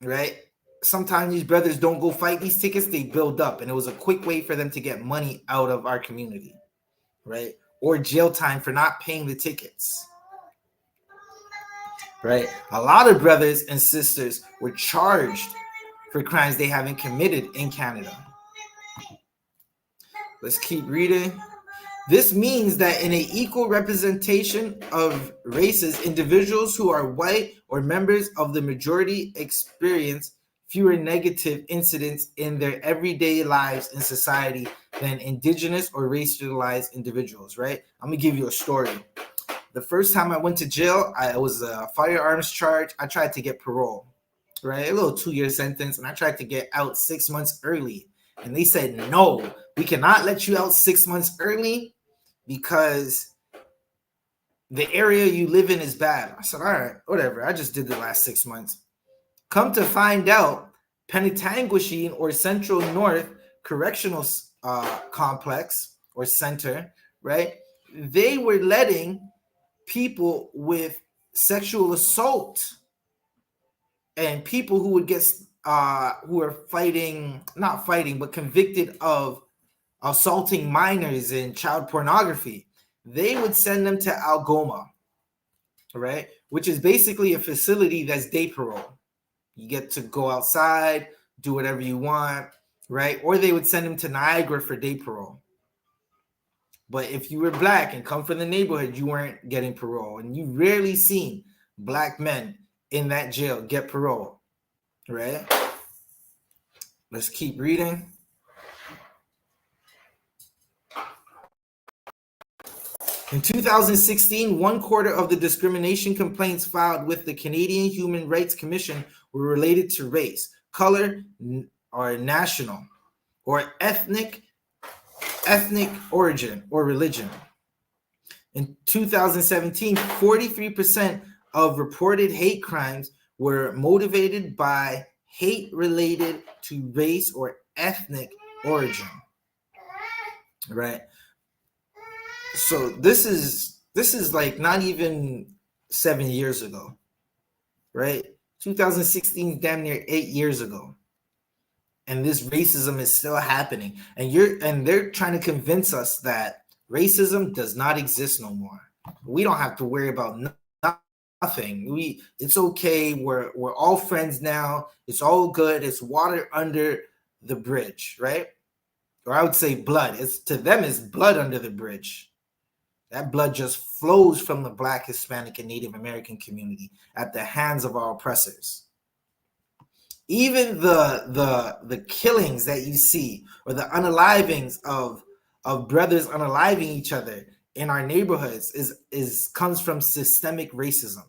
Right? Sometimes these brothers don't go fight these tickets, they build up. And it was a quick way for them to get money out of our community, right? Or jail time for not paying the tickets. Right? A lot of brothers and sisters were charged for crimes they haven't committed in Canada. Let's keep reading. This means that in an equal representation of races, individuals who are white or members of the majority experience fewer negative incidents in their everyday lives in society than indigenous or racialized individuals, right? I'm going to give you a story. The first time I went to jail, I was a firearms charge. I tried to get parole, right? A little 2-year sentence, and I tried to get out 6 months early. And they said, no, we cannot let you out 6 months early because the area you live in is bad. I said, all right, whatever. I just did the last 6 months. Come to find out, Penetanguishene or Central North Correctional Complex or Center, right? They were letting people with sexual assault and people who would get who are not fighting, but convicted of assaulting minors and child pornography, they would send them to Algoma, right? Which is basically a facility that's day parole. You get to go outside, do whatever you want, right? Or they would send them to Niagara for day parole. But if you were black and come from the neighborhood, you weren't getting parole. And you rarely seen black men in that jail get parole, right? Let's keep reading. In 2016, 1/4 of the discrimination complaints filed with the Canadian Human Rights Commission were related to race, color, or national, or ethnic origin or religion. In 2017, 43% of reported hate crimes were motivated by hate related to race or ethnic origin, right? So this is like not even 7 years ago, right? 2016, damn near 8 years ago. And this racism is still happening. And they're trying to convince us that racism does not exist no more. We don't have to worry about nothing. It's okay. We're all friends now. It's all good. It's water under the bridge, right? Or I would say blood. To them, it's blood under the bridge. That blood just flows from the Black, Hispanic, and Native American community at the hands of our oppressors. Even the killings that you see, or the unalivings of brothers unaliving each other in our neighborhoods comes from systemic racism.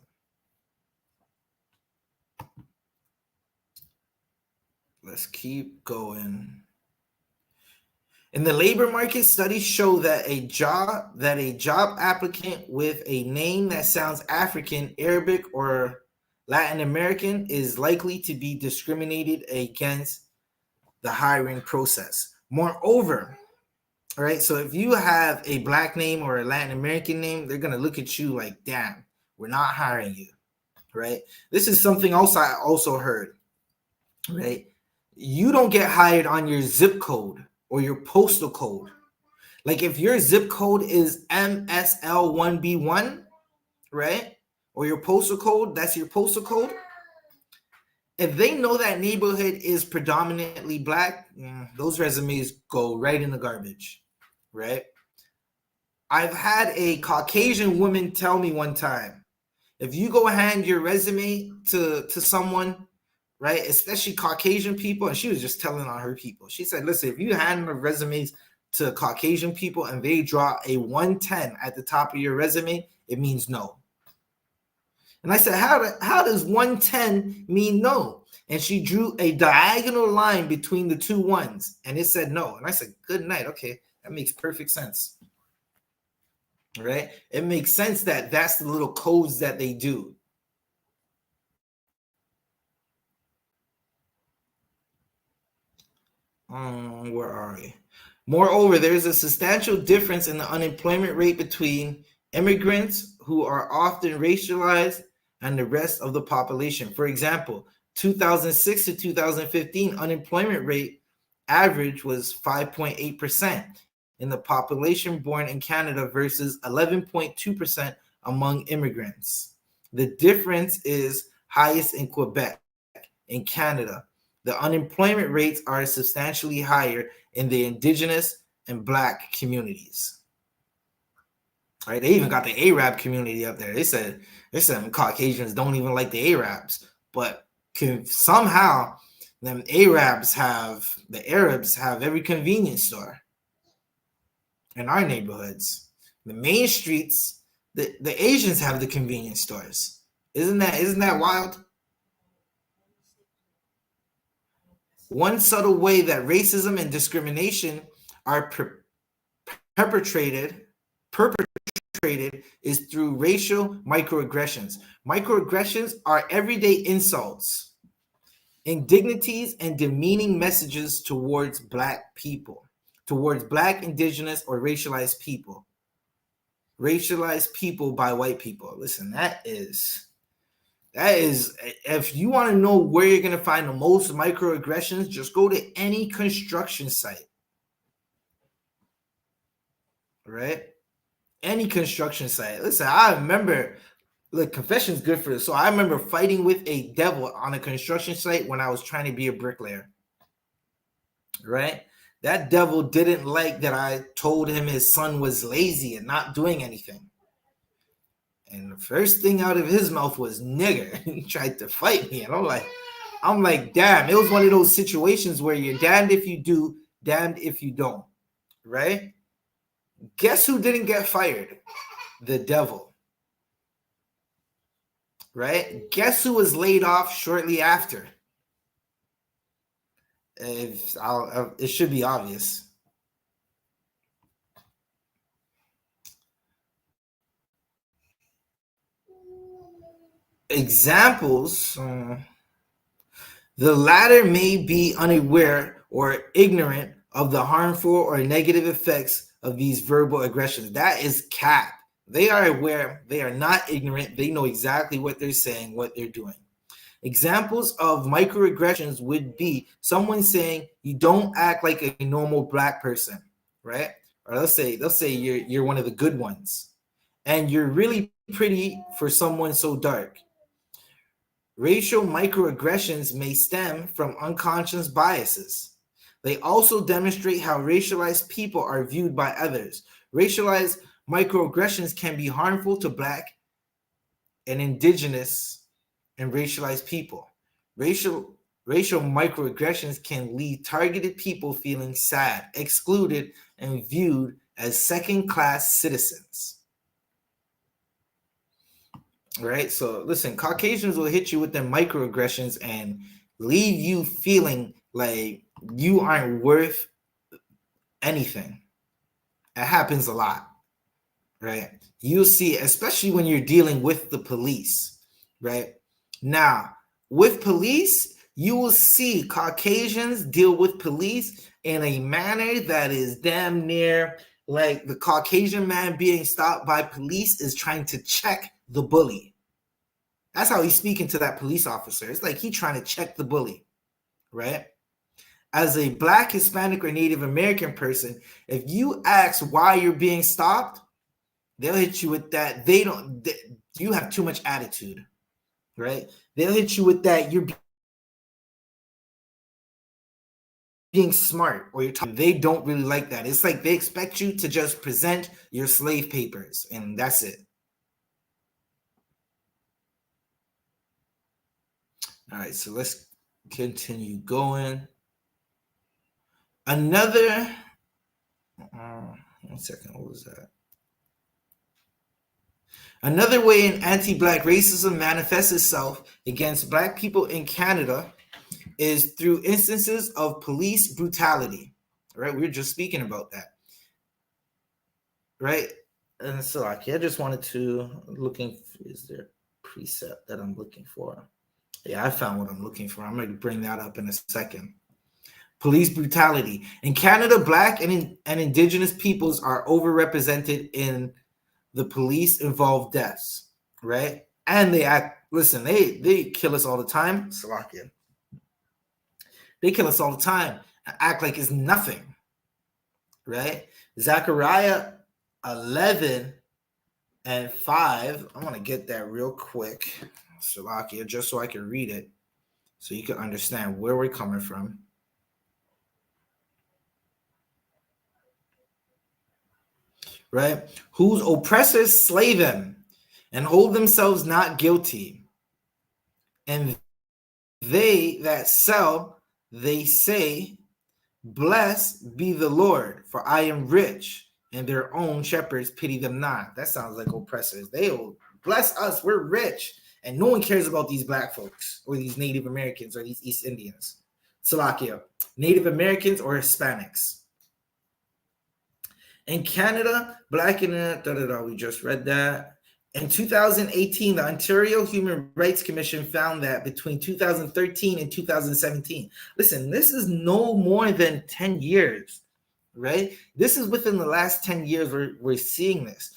Let's keep going. In the labor market, studies show that a job applicant with a name that sounds African, Arabic, or Latin American is likely to be discriminated against the hiring process. Moreover, all right, so if you have a black name or a Latin American name, they're going to look at you like, damn, we're not hiring you, right? This is something else I also heard, right? You don't get hired on your zip code or your postal code. Like if your zip code is MSL1B1, right? Or your postal code, that's your postal code. If they know that neighborhood is predominantly black, those resumes go right in the garbage, right? I've had a Caucasian woman tell me one time, if you go hand your resume to someone, right, especially Caucasian people, and she was just telling on her people. She said, listen, if you hand the resumes to Caucasian people and they draw a 110 at the top of your resume, it means no. And I said, how does 110 mean no? And she drew a diagonal line between the two ones, and it said no. And I said, good night. Okay, that makes perfect sense. Right? It makes sense that that's the little codes that they do. Where are we? Moreover, there is a substantial difference in the unemployment rate between immigrants who are often racialized and the rest of the population. For example, 2006 to 2015 unemployment rate average was 5.8% in the population born in Canada versus 11.2% among immigrants. The difference is highest in Quebec. In Canada, the unemployment rates are substantially higher in the Indigenous and Black communities. Right? They even got the Arab community up there. They said Caucasians don't even like the Arabs, but somehow the Arabs have every convenience store in our neighborhoods. The main streets, the Asians have the convenience stores. Isn't that wild? One subtle way that racism and discrimination are perpetrated is through racial microaggressions. Microaggressions are everyday insults, indignities, and demeaning messages towards Black people, towards Black, Indigenous, or racialized people. Racialized people by white people. Listen, that is, if you want to know where you're going to find the most microaggressions, just go to any construction site. Right? Any construction site. Listen, I remember, look, confession's good for this. So I remember fighting with a devil on a construction site when I was trying to be a bricklayer. Right? That devil didn't like that I told him his son was lazy and not doing anything. And the first thing out of his mouth was nigger. He tried to fight me. And I'm like, damn, it was one of those situations where you're damned if you do, damned if you don't. Right? Guess who didn't get fired? The devil. Right? Guess who was laid off shortly after? It should be obvious. Examples. The latter may be unaware or ignorant of the harmful or negative effects of these verbal aggressions. That is cap. They are aware. They are not ignorant. They know exactly what they're saying, what they're doing. Examples of microaggressions would be someone saying you don't act like a normal Black person, right? Or they'll say you're one of the good ones, and you're really pretty for someone so dark. Racial microaggressions may stem from unconscious biases. They also demonstrate how racialized people are viewed by others. Racialized microaggressions can be harmful to Black and Indigenous and racialized people. Racial microaggressions can leave targeted people feeling sad, excluded, and viewed as second-class citizens. Right? So listen, Caucasians will hit you with their microaggressions and leave you feeling like you aren't worth anything. It happens a lot. Right? You'll see, especially when you're dealing with the police. Right? Now, with police, you will see Caucasians deal with police in a manner that is damn near like the Caucasian man being stopped by police is trying to check the bully. That's how he's speaking to that police officer. It's like he's trying to check the bully, right? As a Black, Hispanic, or Native American person, if you ask why you're being stopped, they'll hit you with that. You have too much attitude, right? They'll hit you with that. You're being smart, or you're talking. They don't really like that. It's like they expect you to just present your slave papers, and that's it. All right, so let's continue going. Another, 1 second, what was that? Another way in anti-Black racism manifests itself against Black people in Canada is through instances of police brutality. Right, we were just speaking about that. Right, and so I just wanted to is there a preset that I'm looking for? Yeah, I found what I'm looking for. I'm going to bring that up in a second. Police brutality. In Canada, Black and Indigenous peoples are overrepresented in the police-involved deaths, right? And they act, listen, they kill us all the time. Slovakia. They kill us all the time and act like it's nothing, right? Zechariah 11 and 5. I want to get that real quick, Slovakia, just so I can read it, so you can understand where we're coming from. Right? Whose oppressors slay them and hold themselves not guilty. And they that sell, they say, blessed be the Lord, for I am rich, and their own shepherds pity them not. That sounds like oppressors. They will bless us, we're rich, and no one cares about these Black folks or these Native Americans or these East Indians. Slovakia, Native Americans or Hispanics. In Canada, Black and we just read that. In 2018, the Ontario Human Rights Commission found that between 2013 and 2017, listen, this is no more than 10 years, right? This is within the last 10 years we're seeing this.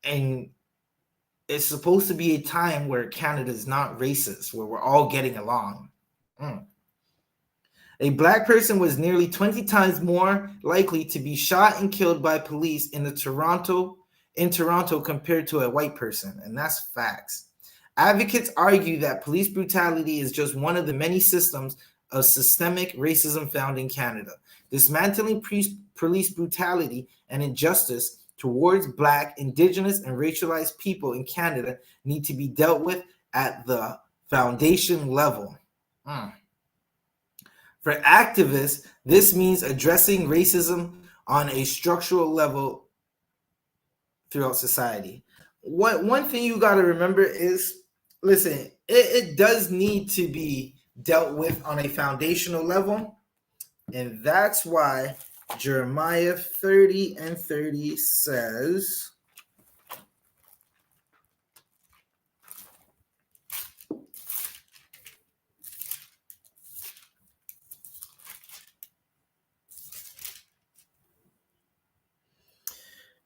And it's supposed to be a time where Canada is not racist, where we're all getting along. A Black person was nearly 20 times more likely to be shot and killed by police in Toronto compared to a white person, and that's facts. Advocates argue that police brutality is just one of the many systems of systemic racism found in Canada. Dismantling police brutality and injustice towards Black, Indigenous, and racialized people in Canada need to be dealt with at the foundation level. For activists, this means addressing racism on a structural level throughout society. One thing you got to remember is, listen, it does need to be dealt with on a foundational level. And that's why Jeremiah 30 and 30 says,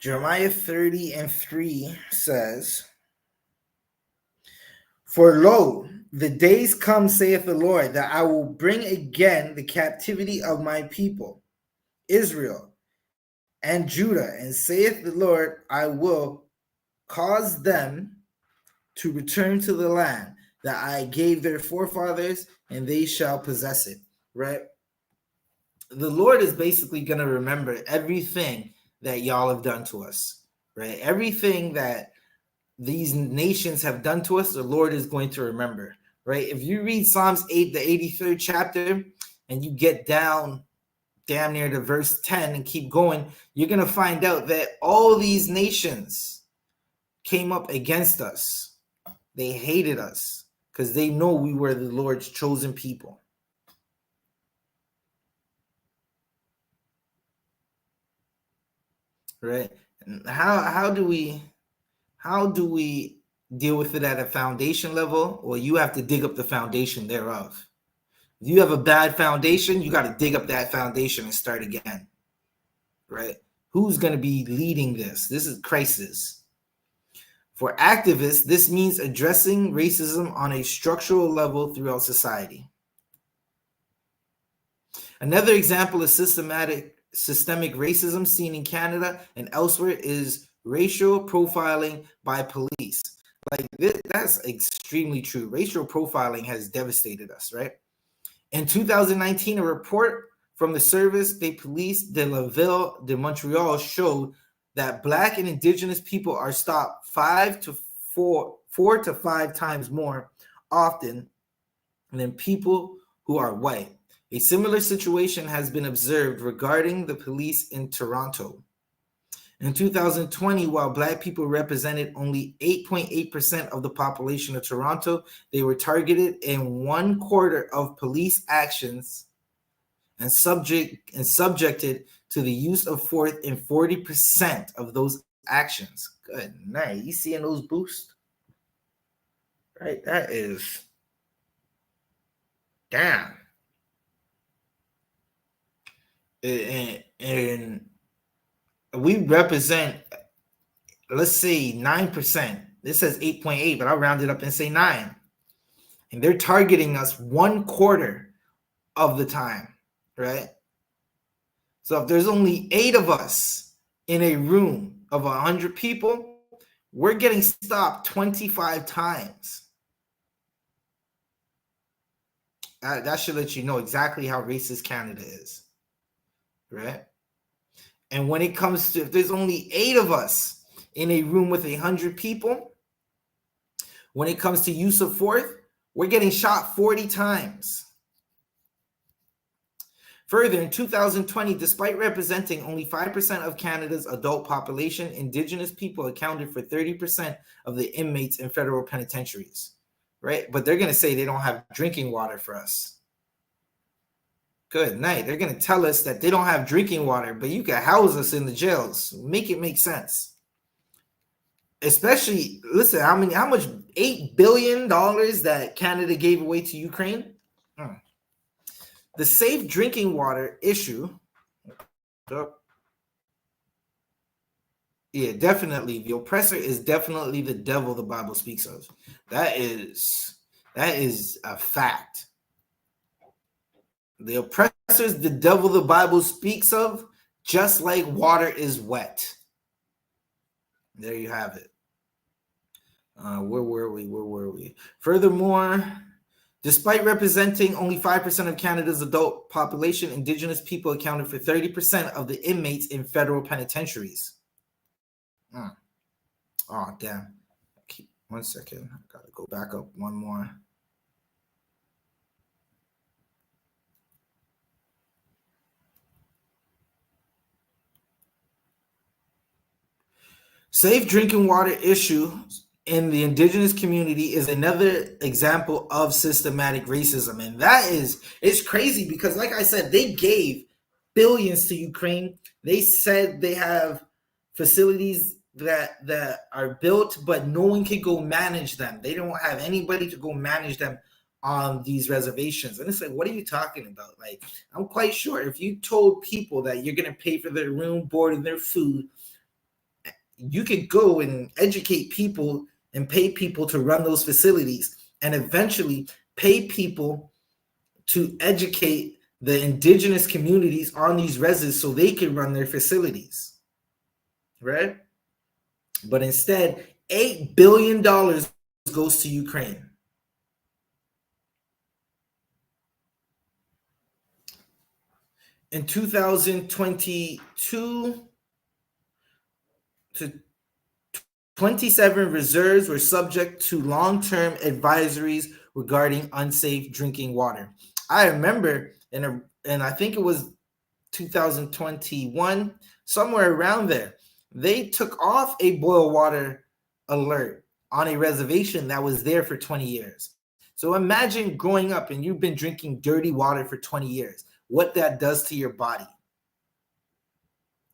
Jeremiah 30 and 3 says, for lo, the days come, saith the Lord, that I will bring again the captivity of my people, Israel and Judah, and saith the Lord, I will cause them to return to the land that I gave their forefathers, and they shall possess it, right? The Lord is basically going to remember everything that y'all have done to us, right? Everything that these nations have done to us, the Lord is going to remember, right? If you read Psalms 8, the 83rd chapter, and you get down damn near to verse 10 and keep going, you're going to find out that all these nations came up against us. They hated us because they know we were the Lord's chosen people. Right? And how do we deal with it at a foundation level? Well, you have to dig up the foundation thereof. If you have a bad foundation, you got to dig up that foundation and start again. Right? Who's going to be leading this? This is crisis. For activists, this means addressing racism on a structural level throughout society. Another example of systemic racism seen in Canada and elsewhere is racial profiling by police. Like that's extremely true. Racial profiling has devastated us, right? In 2019, a report from the Service des Polices de la Ville de Montreal showed that Black and Indigenous people are stopped 4 to 5 times more often than people who are white. A similar situation has been observed regarding the police in Toronto. In 2020, while Black people represented only 8.8% of the population of Toronto, they were targeted in 1/4 of police actions and subjected to the use of force in 40% of those actions. Good night. You seeing those boosts? Right, that is damn. and we represent, let's say 9%. This says 8.8, but I'll round it up and say 9. And they're targeting us 1/4 of the time, right? So if there's only 8 of us in a room of 100 people, we're getting stopped 25 times. That should let you know exactly how racist Canada is, right? And when it comes to, if there's only 8 of us in a room with 100 people, when it comes to use of force, we're getting shot 40 times. Further, in 2020, despite representing only 5% of Canada's adult population, Indigenous people accounted for 30% of the inmates in federal penitentiaries, right? But they're going to say they don't have drinking water for us. Good night. They're going to tell us that they don't have drinking water, but you can house us in the jails. Make it make sense. Especially, listen, how much $8 billion that Canada gave away to Ukraine? The safe drinking water issue. Yeah, definitely. The oppressor is definitely the devil the Bible speaks of. That is a fact. The oppressor is the devil the Bible speaks of, just like water is wet. There you have it. Where were we? Furthermore, despite representing only 5% of Canada's adult population, Indigenous people accounted for 30% of the inmates in federal penitentiaries. Oh, damn. One second. I gotta go back up one more. Safe drinking water issue in the Indigenous community is another example of systematic racism. And it's crazy because, like I said, they gave billions to Ukraine. They said they have facilities that are built, but no one can go manage them. They don't have anybody to go manage them on these reservations. And it's like, what are you talking about? Like, I'm quite sure if you told people that you're going to pay for their room, board, and their food, you could go and educate people and pay people to run those facilities and eventually pay people to educate the Indigenous communities on these reses so they can run their facilities, right? But instead, $8 billion goes to Ukraine. In 2022, 27 reserves were subject to long-term advisories regarding unsafe drinking water. I remember, and I think it was 2021, somewhere around there, they took off a boil water alert on a reservation that was there for 20 years. So imagine growing up and you've been drinking dirty water for 20 years, what that does to your body.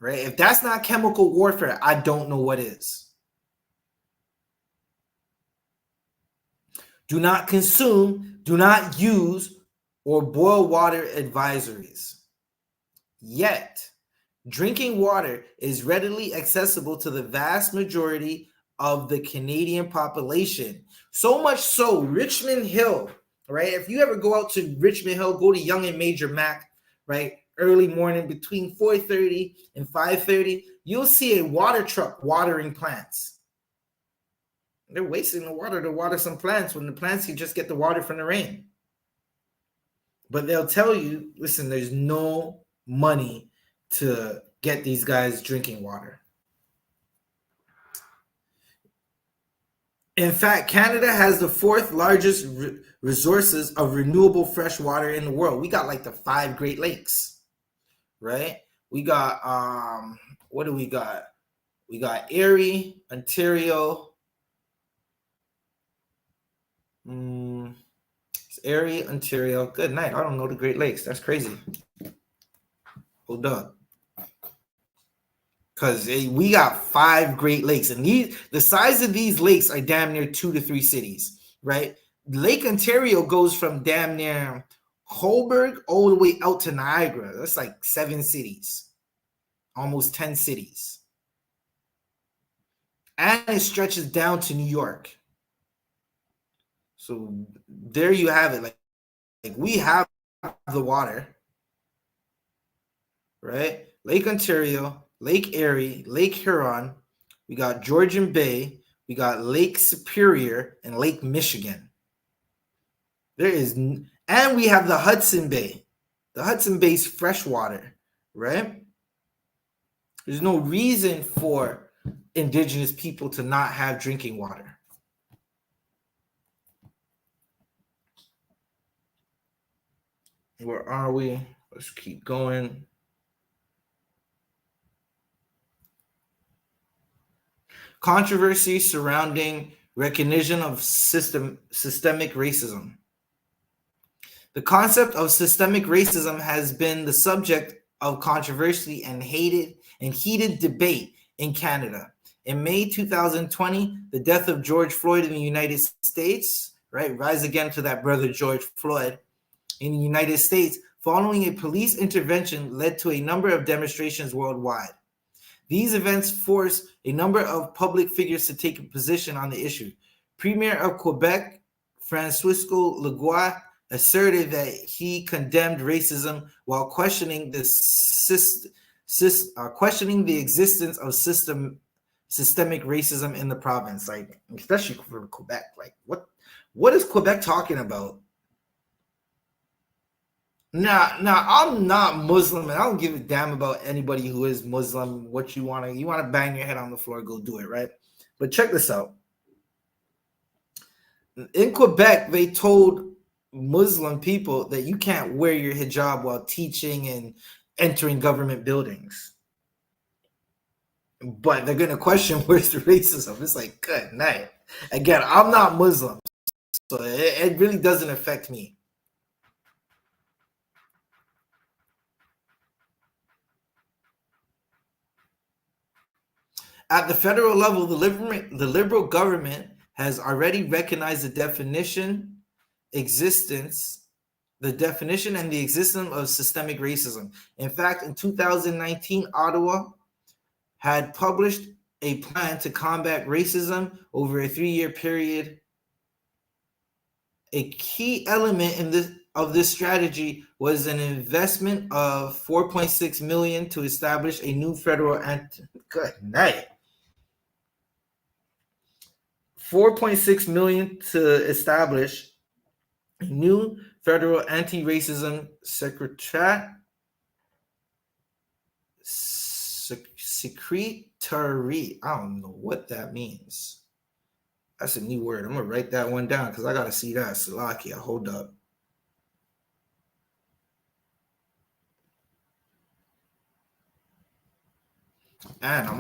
Right? If that's not chemical warfare, I don't know what is. Do not consume, do not use, or boil water advisories. Yet, drinking water is readily accessible to the vast majority of the Canadian population. So much so, Richmond Hill, right? If you ever go out to Richmond Hill, go to Yonge and Major Mac, right? Early morning between 4:30 and 5:30, you'll see a water truck watering plants. They're wasting the water to water some plants when the plants can just get the water from the rain. But they'll tell you, listen, there's no money to get these guys drinking water. In fact, Canada has the 4th largest resources of renewable fresh water in the world. We got like the 5 Great Lakes, right? We got, what do we got? We got Erie, Ontario. Erie, Ontario. Good night. I don't know the Great Lakes. That's crazy. Hold up. Because we got 5 Great Lakes. And the size of these lakes are damn near 2 to 3 cities, right? Lake Ontario goes from damn near Coburg all the way out to Niagara. That's like 7 cities, almost 10 cities. And it stretches down to New York. So there you have it. Like we have the water, right? Lake Ontario, Lake Erie, Lake Huron. We got Georgian Bay. We got Lake Superior and Lake Michigan. And we have the Hudson Bay. The Hudson Bay's freshwater, right? There's no reason for indigenous people to not have drinking water. Where are we? Let's keep going. Controversy surrounding recognition of systemic racism. The concept of systemic racism has been the subject of controversy and heated debate in Canada. In May 2020, the death of George Floyd in the United States, right? Rise again to that brother George Floyd in the United States, following a police intervention, led to a number of demonstrations worldwide. These events forced a number of public figures to take a position on the issue. Premier of Quebec, Francisco Legault, asserted that he condemned racism while questioning the existence of systemic racism in the province, like especially for Quebec. Like, what is Quebec talking about? Now, I'm not Muslim, and I don't give a damn about anybody who is Muslim. What you want to bang your head on the floor, go do it, right? But check this out. In Quebec, they told Muslim people that you can't wear your hijab while teaching and entering government buildings. But they're going to question where's the racism. It's like, good night. Again, I'm not Muslim, so it really doesn't affect me. At the federal level, the Liberal government has already recognized the definition and the existence of systemic racism. In fact, in 2019, Ottawa had published a plan to combat racism over a 3-year period. A key element of this strategy was an investment of $4.6 million to establish a new federal good night. $4.6 million to establish a new federal anti-racism secretariat. I don't know what that means. That's a new word. I'm gonna write that one down because I gotta see that. Salakia, hold up. And I'm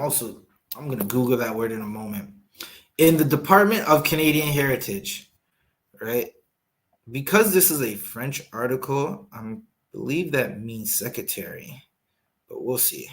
gonna Google that word in a moment. In the Department of Canadian Heritage, right? Because this is a French article, I believe that means secretary, but we'll see.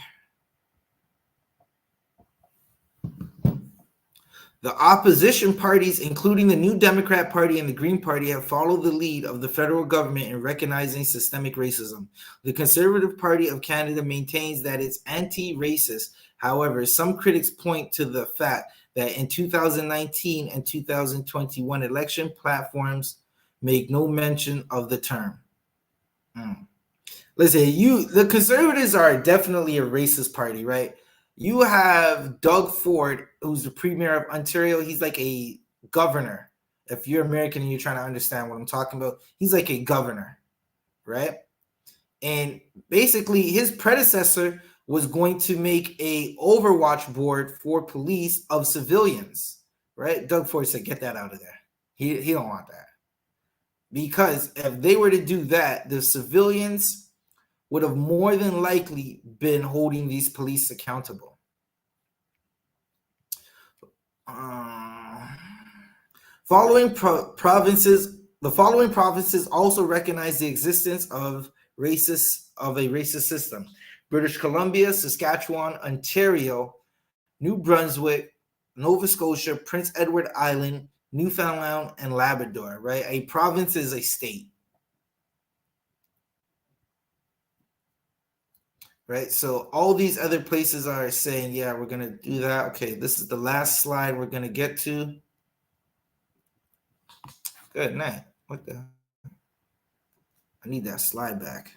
The opposition parties, including the New Democrat Party and the Green Party, have followed the lead of the federal government in recognizing systemic racism. The Conservative Party of Canada maintains that it's anti-racist. However, some critics point to the fact that in 2019 and 2021 election platforms make no mention of the term. Listen, the Conservatives are definitely a racist party, right? You have Doug Ford, who's the Premier of Ontario. He's like a governor. If you're American and you're trying to understand what I'm talking about, he's like a governor, right? And basically his predecessor was going to make a Overwatch board for police of civilians, right? Doug Ford said, get that out of there. He don't want that. Because if they were to do that, the civilians would have more than likely been holding these police accountable. The following provinces also recognize the existence of a racist system: British Columbia, Saskatchewan, Ontario, New Brunswick, Nova Scotia, Prince Edward Island, Newfoundland, and Labrador, right? A province is a state. right? So all these other places are saying, yeah, we're going to do that. Okay, this is the last slide we're going to get to. Good night. What the? I need that slide back.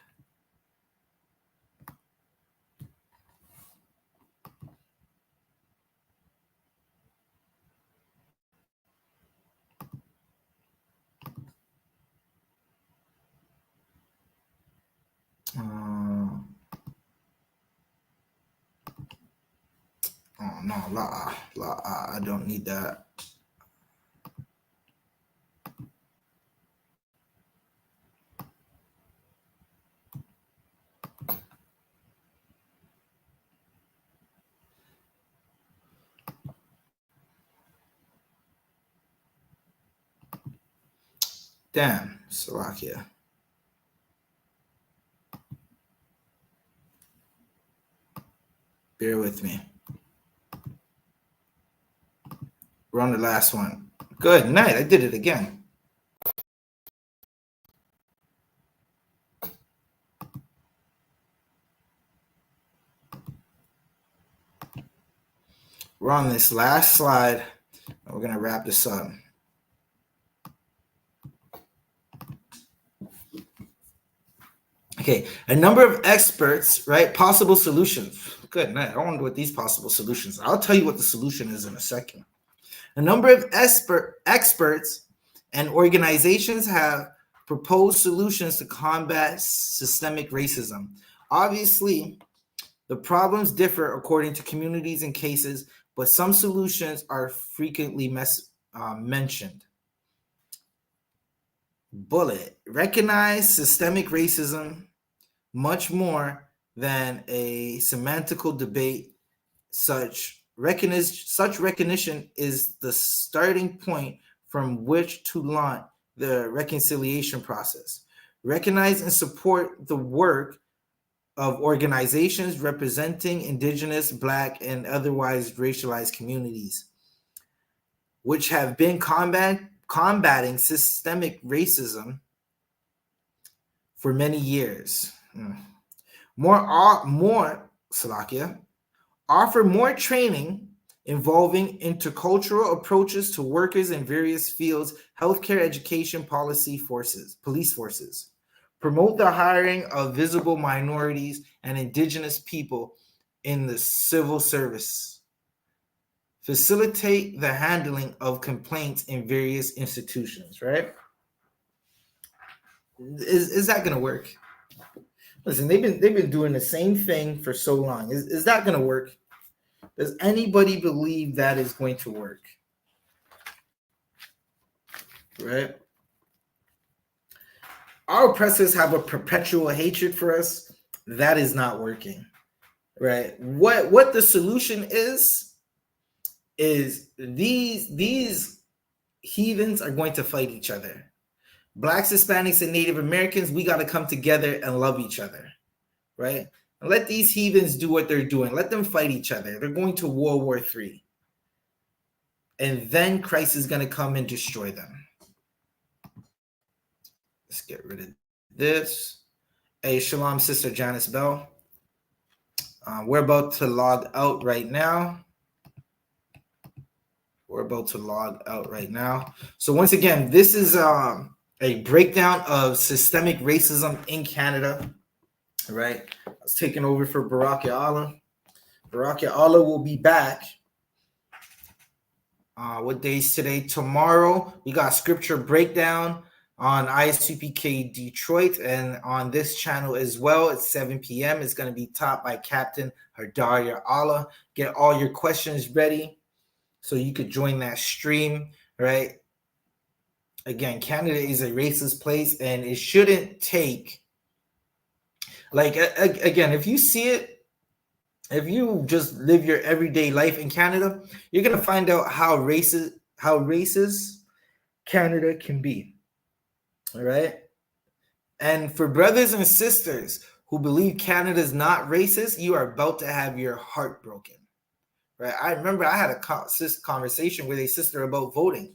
Oh no, I don't need that. Damn, Slovakia. Bear with me. We're on the last one. Good night. I did it again. We're on this last slide. We're going to wrap this up. Okay, a number of experts, right? Possible solutions. Good night. I wonder what these possible solutions are. I'll tell you what the solution is in a second. A number of experts and organizations have proposed solutions to combat systemic racism. Obviously, the problems differ according to communities and cases, but some solutions are frequently mentioned. Bullet. Recognize systemic racism much more than a semantical debate. Such recognition is the starting point from which to launch the reconciliation process. Recognize and support the work of organizations representing Indigenous, Black, and otherwise racialized communities, which have been combating systemic racism for many years. Slovakia. Offer more training involving intercultural approaches to workers in various fields, healthcare, education, police forces. Promote the hiring of visible minorities and Indigenous people in the civil service. Facilitate the handling of complaints in various institutions, right? Is that going to work? Listen, they've been doing the same thing for so long. Is that going to work? Does anybody believe that is going to work? Right? Our oppressors have a perpetual hatred for us. That is not working. Right? What the solution is these heathens are going to fight each other. Blacks, Hispanics, and Native Americans, we got to come together and love each other, right? And let these heathens do what they're doing. Let them fight each other. They're going to World War III. And then Christ is going to come and destroy them. Let's get rid of this. Hey, Shalom, Sister Janice Bell. We're about to log out right now. So once again, this is a breakdown of systemic racism in Canada, right? I was taking over for Barak Ya'Allah. Barak Ya'Allah will be back. What day is today? Tomorrow, we got scripture breakdown on I.S.U.P.K Detroit and on this channel as well at 7 p.m. It's going to be taught by Captain Hadar Ya'Allah. Get all your questions ready so you could join that stream, right? Again, Canada is a racist place, and it shouldn't take, like, again, if you see it, if you just live your everyday life in Canada, you're going to find out how racist Canada can be, all right? And for brothers and sisters who believe Canada is not racist, you are about to have your heart broken, right? I remember I had a conversation with a sister about voting.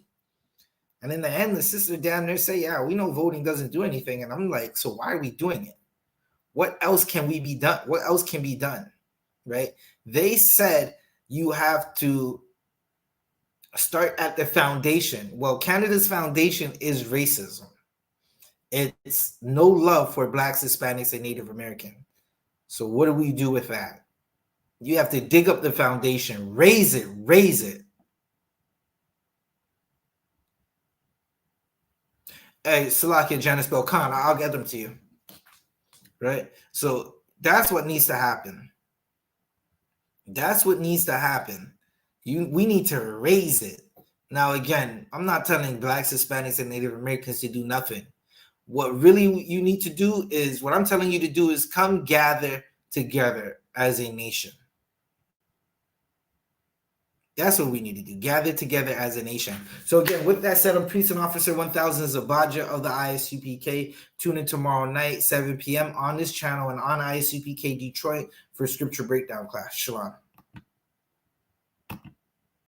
And in the end, the sister down there say, yeah, we know voting doesn't do anything. And I'm like, so why are we doing it? What else can we be done? What else can be done, right? They said you have to start at the foundation. Well, Canada's foundation is racism. It's no love for Blacks, Hispanics, and Native American. So what do we do with that? You have to dig up the foundation, raise it. Hey, Salakia, Janice Bell Khan, I'll get them to you. Right? So that's what needs to happen. That's what needs to happen. We need to raise it. Now, again, I'm not telling Blacks, Hispanics, and Native Americans to do nothing. What really you need to do is, what I'm telling you to do is come gather together as a nation. That's what we need to do. Gather together as a nation. So again, with that said, I'm Priest and Officer 1000 Zabaja of the I.S.U.P.K. Tune in tomorrow night, 7 p.m. on this channel and on I.S.U.P.K. Detroit for Scripture Breakdown class. Shalom.